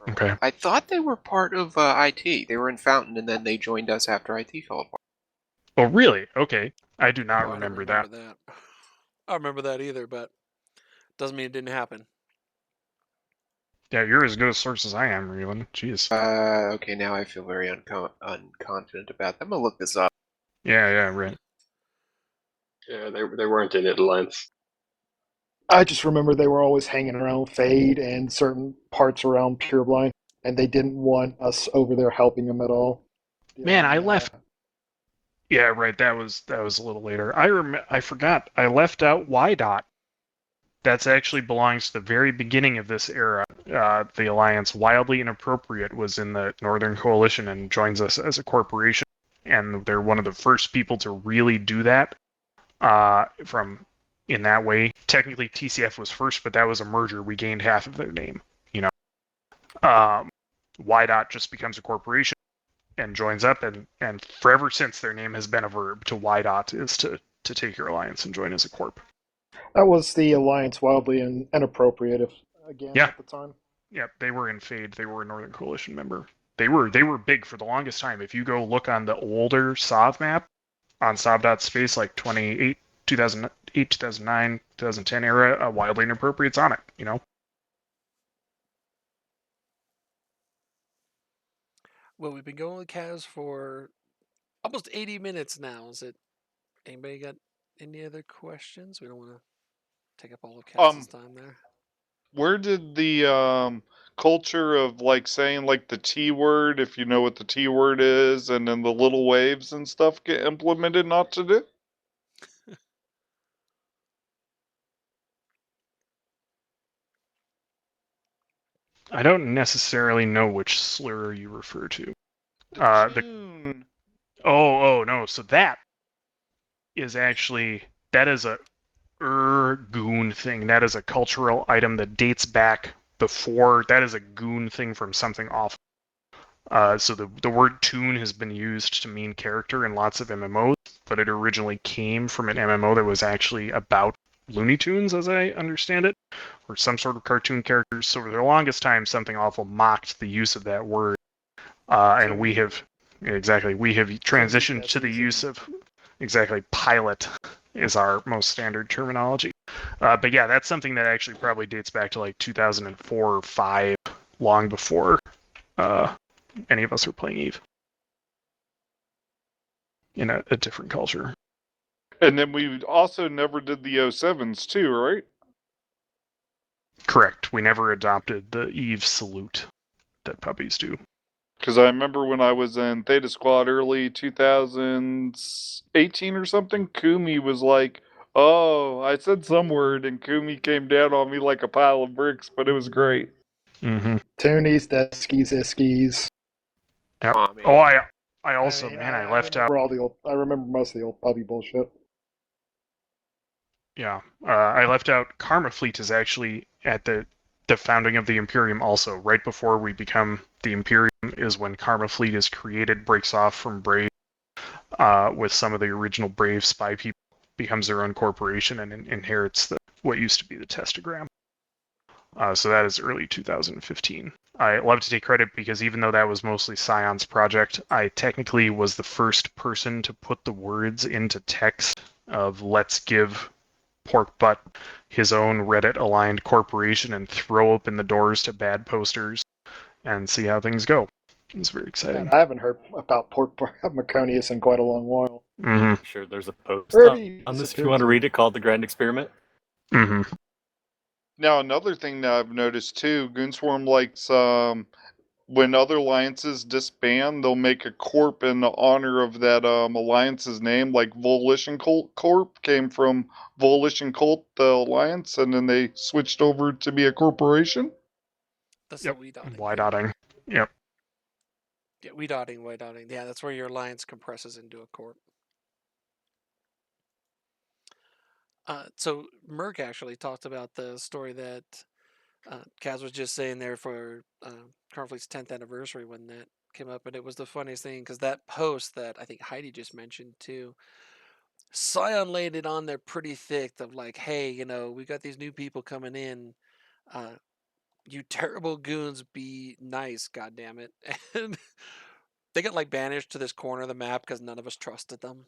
Speaker 3: Okay.
Speaker 9: I thought they were part of IT. They were in Fountain, and then they joined us after IT fell apart.
Speaker 3: Oh, really? Okay. I do not remember that.
Speaker 2: I don't remember that either, but doesn't mean it didn't happen.
Speaker 3: Yeah, you're as good a source as I am, Reelan. Jeez.
Speaker 9: Okay, now I feel very unconfident about that. I'm gonna look this up.
Speaker 3: Yeah, right.
Speaker 8: Yeah, they weren't in it alliance.
Speaker 6: I just remember they were always hanging around Fade and certain parts around Pureblind, and they didn't want us over there helping them at all.
Speaker 3: Man, I left. Yeah, right. That was a little later. I forgot. I left out Y Dot. That's actually belongs to the very beginning of this era. The Alliance, Wildly Inappropriate, was in the Northern Coalition and joins us as a corporation. And they're one of the first people to really do that from in that way. Technically, TCF was first, but that was a merger. We gained half of their name. YDOT just becomes a corporation and joins up, and forever since their name has been a verb. To YDOT is to take your alliance and join as a corp.
Speaker 6: That was the alliance wildly inappropriate, if again
Speaker 3: Yeah.
Speaker 6: at the time.
Speaker 3: Yep, they were in Fade. They were a Northern Coalition member. They were big for the longest time. If you go look on the older Sov map on Sov.space, like 2008, 2009, 2010 era, wildly inappropriate's on it.
Speaker 2: Well, we've been going with Kaz for almost 80 minutes now. Is it? Anybody got any other questions? We don't want to take up all of Kaz's time there.
Speaker 1: Where did the culture of like saying like the T word, if you know what the T word is, and then the little waves and stuff get implemented not to do?
Speaker 3: I don't necessarily know which slur you refer to.
Speaker 1: Tune.
Speaker 3: Oh no. So that is actually that is a goon thing. That is a cultural item that dates back before. That is a goon thing from something awful. So the word tune has been used to mean character in lots of MMOs, but it originally came from an MMO that was actually about Looney Tunes, as I understand it, or some sort of cartoon characters. So for the longest time, something awful mocked the use of that word, and we have transitioned to the use of pilot is our most standard terminology. But yeah, that's something that actually probably dates back to like 2004 or 5, long before any of us were playing Eve in a different culture.
Speaker 1: And then we also never did the 07s too, right?
Speaker 3: Correct. We never adopted the Eve salute that puppies do.
Speaker 1: Because I remember when I was in Theta Squad early 2018 or something, Kumi was like, "Oh, I said some word," and Kumi came down on me like a pile of bricks, but it was great.
Speaker 3: Mm-hmm.
Speaker 6: Toonies, Deskies, Iskies.
Speaker 3: Yep.
Speaker 9: Aw, man.
Speaker 3: Oh, I also, I left out.
Speaker 6: I remember most of the old puppy bullshit.
Speaker 3: Yeah, I left out Karma Fleet is actually at the founding of the Imperium also. Right before we become the Imperium is when Karma Fleet is created, breaks off from Brave with some of the original Brave spy people, becomes their own corporation, and inherits what used to be the Testagram. So that is early 2015. I love to take credit because even though that was mostly Scion's project, I technically was the first person to put the words into text of let's give Pork Butt his own Reddit-aligned corporation and throw open the doors to bad posters and see how things go. It's very exciting.
Speaker 6: God, I haven't heard about Port Maconius in quite a long while.
Speaker 3: Mm-hmm.
Speaker 5: Sure, there's a post
Speaker 6: Birdie
Speaker 5: on this if
Speaker 6: disappeared
Speaker 5: you want to
Speaker 6: too.
Speaker 5: read it called The Grand Experiment.
Speaker 3: Mm-hmm.
Speaker 1: Now, another thing that I've noticed too, Goonswarm likes when other alliances disband, they'll make a corp in honor of that alliance's name. Like Volition Cult Corp came from Volition Cult, the alliance, and then they switched over to be a corporation.
Speaker 2: That's
Speaker 3: Yep.
Speaker 2: the we dotting.
Speaker 3: Y dotting. Yep.
Speaker 2: Yeah, we dotting, y dotting. Yeah, that's where your alliance compresses into a corp. So Merck actually talked about the story that Kaz was just saying there for Carnfleet's 10th anniversary when that came up, and it was the funniest thing because that post that I think Heidi just mentioned too, Scion laid it on there pretty thick of like, hey, we got these new people coming in. You terrible goons, be nice, goddammit. And they got like banished to this corner of the map because none of us trusted them.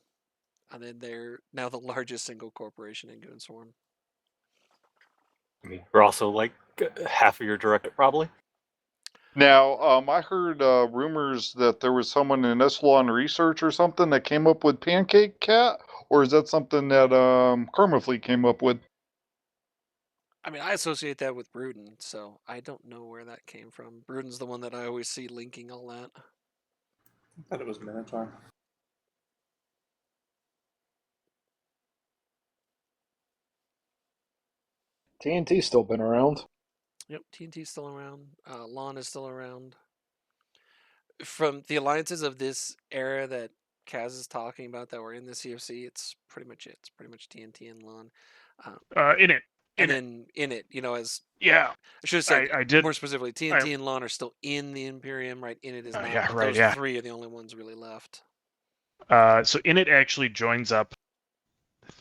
Speaker 2: And then they're now the largest single corporation in Goonswarm.
Speaker 5: I mean, we're also like half of your direct, probably.
Speaker 1: Now, I heard rumors that there was someone in Echelon Research or something that came up with Pancake Cat, or is that something that Karma Fleet came up with?
Speaker 2: I mean, I associate that with Bruden, so I don't know where that came from. Bruden's the one that I always see linking all that.
Speaker 10: I thought it was Minotaur.
Speaker 6: TNT's still been around.
Speaker 2: Yep, TNT's still around. Lon is still around. From the alliances of this era that Kaz is talking about that were in the CFC, it's pretty much it. It's pretty much TNT and Lon.
Speaker 3: In it.
Speaker 2: And then in it, as
Speaker 3: Yeah.
Speaker 2: I should have said
Speaker 3: I did.
Speaker 2: more specifically, TNT and Lon are still in the Imperium, right? In it is not.
Speaker 3: Yeah,
Speaker 2: But
Speaker 3: right,
Speaker 2: those
Speaker 3: yeah.
Speaker 2: 3 are the only ones really left.
Speaker 3: So in it actually joins up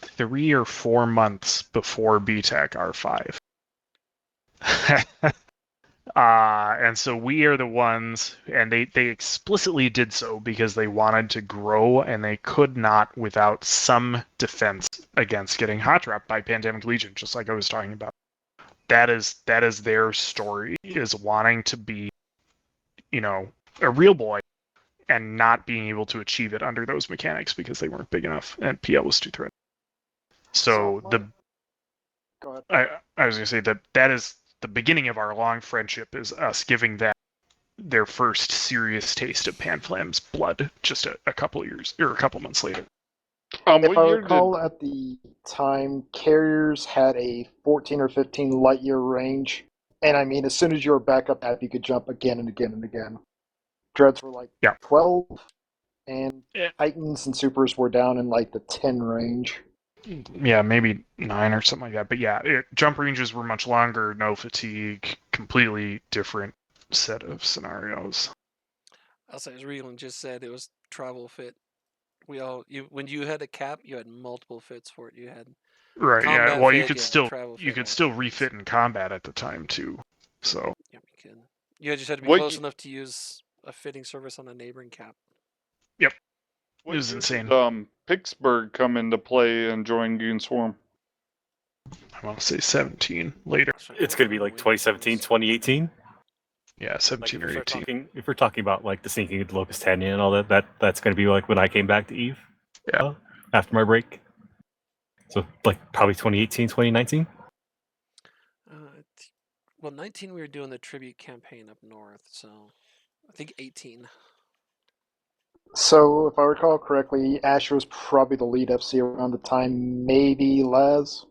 Speaker 3: 3 or 4 months before BTAC R5. And so we are the ones, and they explicitly did so because they wanted to grow, and they could not without some defense against getting hot dropped by Pandemic Legion, just like I was talking about. That is their story, is wanting to be, a real boy and not being able to achieve it under those mechanics because they weren't big enough and PL was too threatening. So
Speaker 6: Go ahead.
Speaker 3: I was gonna say that is the beginning of our long friendship, is us giving that their first serious taste of Panflam's blood just a couple years or a couple months later.
Speaker 6: If I recall, at the time, carriers had a 14 or 15 light year range, and I mean, as soon as you were back up, you could jump again and again and again. Dreads were like 12, and Titans and Supers were down in like the 10 range.
Speaker 3: Yeah, maybe 9 or something like that. But yeah, jump ranges were much longer, no fatigue, completely different set of scenarios.
Speaker 2: I'll say, as Reeland just said, it was travel fit. When you had a cap, you had multiple fits for it. You had
Speaker 3: right.
Speaker 2: combat
Speaker 3: Yeah. Well,
Speaker 2: fit,
Speaker 3: you could still refit in combat at the time too. So
Speaker 2: yeah, you could. You just had to be close enough to use a fitting service on a neighboring cap.
Speaker 3: Yep.
Speaker 1: It
Speaker 3: was insane.
Speaker 1: Did, Pittsburgh come into play and join Goon Swarm?
Speaker 3: I want to say 17 later.
Speaker 5: It's going to be like 2017, 2018.
Speaker 3: Yeah, 17 or 18.
Speaker 5: If we're talking about like the sinking of the Locust Canyon and all that's going to be like when I came back to Eve.
Speaker 3: Yeah.
Speaker 5: After my break. So like probably 2018, 2019.
Speaker 2: Well, 19 we were doing the tribute campaign up north, so I think 18.
Speaker 6: So, if I recall correctly, Asher was probably the lead FC around the time, maybe Laz?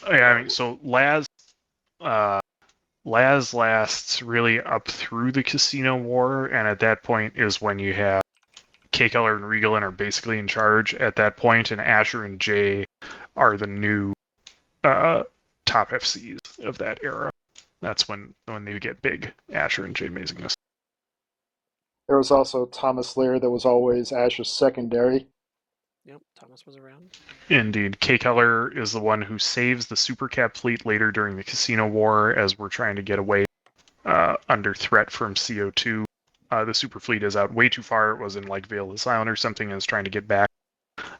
Speaker 3: Yeah, I mean, so Laz lasts really up through the Casino War, and at that point is when you have K-Color and Regalin are basically in charge at that point, and Asher and Jay are the new top FCs of that era. That's when they get big, Asher and Jay Amazingness.
Speaker 6: There was also Thomas Lear that was always Asher's secondary.
Speaker 2: Yep, Thomas was around.
Speaker 3: Indeed. K-Color is the one who saves the Super Cap fleet later during the Casino War as we're trying to get away under threat from CO2. The Super Fleet is out way too far. It was in like Veilless Island or something and is trying to get back.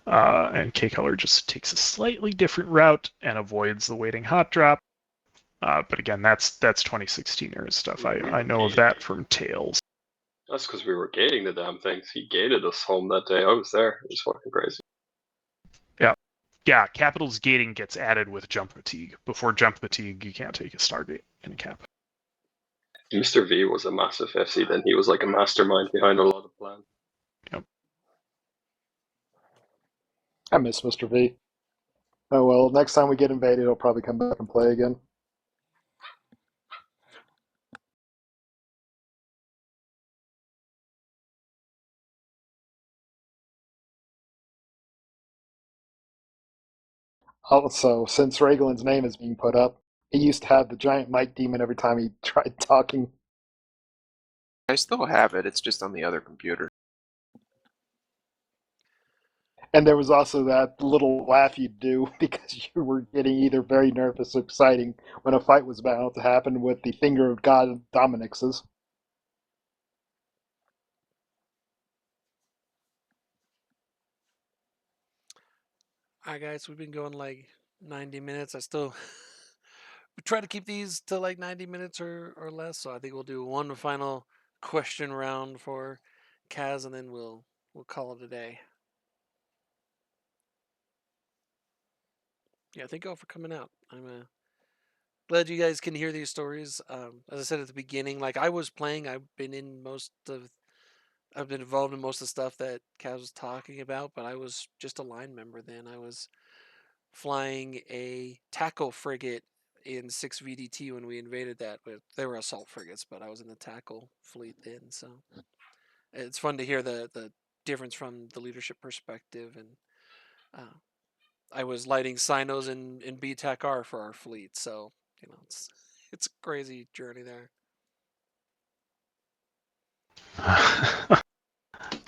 Speaker 3: And K-Color just takes a slightly different route and avoids the waiting hot drop. But again, that's 2016 era stuff. I know of that from Tales.
Speaker 8: That's because we were gating the damn things. He gated us home that day. I was there. It was fucking crazy.
Speaker 3: Yeah, Capital's gating gets added with jump fatigue. Before jump fatigue, you can't take a Stargate in a cap.
Speaker 8: Mr. V was a massive FC then. He was like a mastermind behind a lot of plans.
Speaker 3: Yep.
Speaker 6: I miss Mr. V. Oh well, next time we get invaded, he'll probably come back and play again. Also, since Raglan's name is being put up, he used to have the giant mic demon every time he tried talking.
Speaker 9: I still have it. It's just on the other computer.
Speaker 6: And there was also that little laugh you'd do because you were getting either very nervous or exciting when a fight was about to happen with the Finger of God Dominixes.
Speaker 2: Alright, guys, we've been going like 90 minutes. We try to keep these to like 90 minutes or less, so I think we'll do one final question round for Kaz, and then we'll call it a day. Yeah, thank you all for coming out. I'm glad you guys can hear these stories. As I said at the beginning, like I was playing, I've been involved in most of the stuff that Kaz was talking about, but I was just a line member then. I was flying a tackle frigate in 6 VDT when we invaded that. But they were assault frigates, but I was in the tackle fleet then. So it's fun to hear the difference from the leadership perspective. And I was lighting sinos in BTAC-R for our fleet. So, it's a crazy journey there.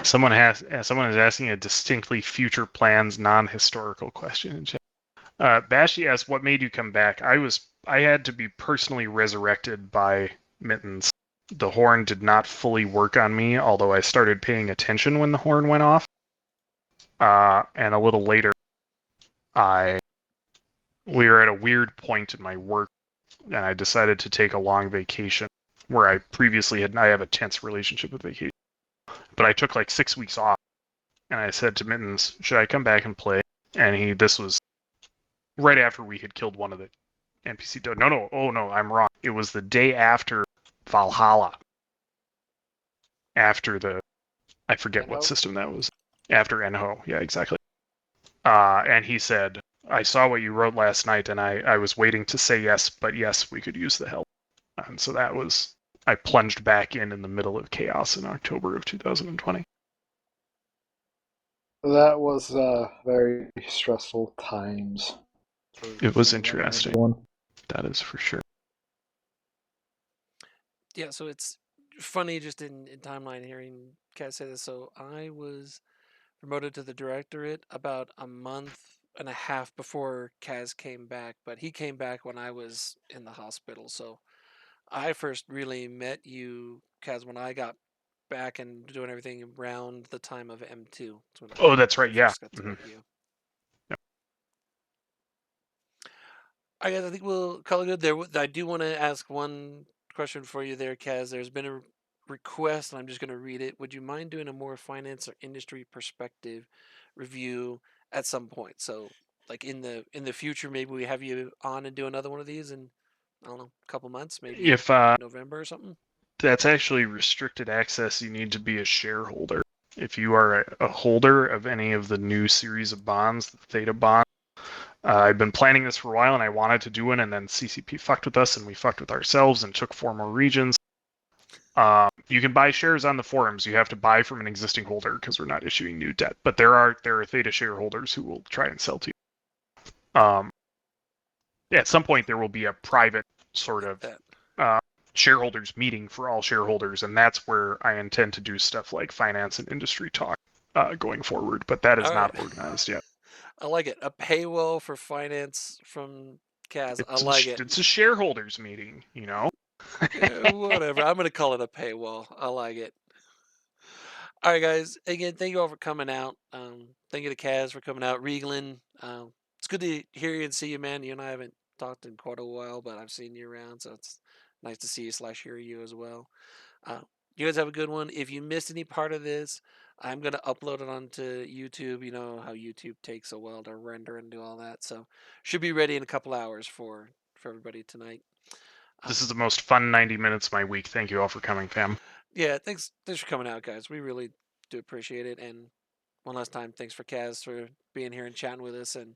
Speaker 3: Someone is asking a distinctly future plans, non-historical question in chat. Bashi asks, "What made you come back?" I had to be personally resurrected by Mittens. The horn did not fully work on me, although I started paying attention when the horn went off. And a little later, we were at a weird point in my work, and I decided to take a long vacation. Where I have a tense relationship with vacation, but I took like 6 weeks off, and I said to Mittens, "Should I come back and play?" And this was right after we had killed one of the NPC. No, oh no, I'm wrong. It was the day after Valhalla. After I forget what system that was. After Enho, yeah, exactly. And he said, "I saw what you wrote last night, and I was waiting to say yes, but yes, we could use the help." And so I plunged back in the middle of chaos in October of 2020.
Speaker 6: That was very stressful times.
Speaker 3: It was interesting. That is for sure.
Speaker 2: Yeah, so it's funny just in timeline hearing Kaz say this. So I was promoted to the directorate about a month and a half before Kaz came back, but he came back when I was in the hospital. So I first really met you, Kaz, when I got back and doing everything around the time of M2.
Speaker 3: That's right. Yeah.
Speaker 2: Got to meet you. I guess I think we'll call it good there. I do want to ask one question for you there, Kaz. There's been a request, and I'm just going to read it. Would you mind doing a more finance or industry perspective review at some point? So, like in the future, maybe we have you on and do another one of these in, I don't know, a couple months, maybe
Speaker 3: if
Speaker 2: November or something.
Speaker 3: That's actually restricted access. You need to be a shareholder. If you are a holder of any of the new series of bonds, the Theta bond, I've been planning this for a while, and I wanted to do it, and then CCP fucked with us, and we fucked with ourselves, and took 4 more regions. You can buy shares on the forums. You have to buy from an existing holder because we're not issuing new debt. But there are Theta shareholders who will try and sell to you. At some point, there will be a private sort of shareholders meeting for all shareholders, and that's where I intend to do stuff like finance and industry talk going forward. But that is not organized yet.
Speaker 2: I like it. A paywall for finance from Kaz. I like it.
Speaker 3: It's a shareholders meeting,
Speaker 2: Whatever. I'm going to call it a paywall. I like it. All right, guys. Again, thank you all for coming out. Thank you to Kaz for coming out. Reglin, it's good to hear you and see you, man. You and I haven't talked in quite a while, but I've seen you around, so it's nice to see you / hear you as well. You guys have a good one. If you missed any part of this, I'm going to upload it onto YouTube. You know how YouTube takes a while to render and do all that. So should be ready in a couple hours for everybody tonight.
Speaker 3: This is the most fun 90 minutes of my week. Thank you all for coming, fam.
Speaker 2: Yeah, thanks for coming out, guys. We really do appreciate it. And one last time, thanks for Kaz for being here and chatting with us. And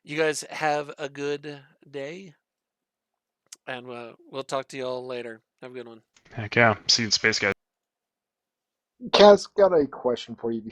Speaker 2: you guys have a good day. And we'll talk to you all later. Have a good one.
Speaker 3: Heck yeah. See you in space, guys.
Speaker 6: Kaz, got a question for you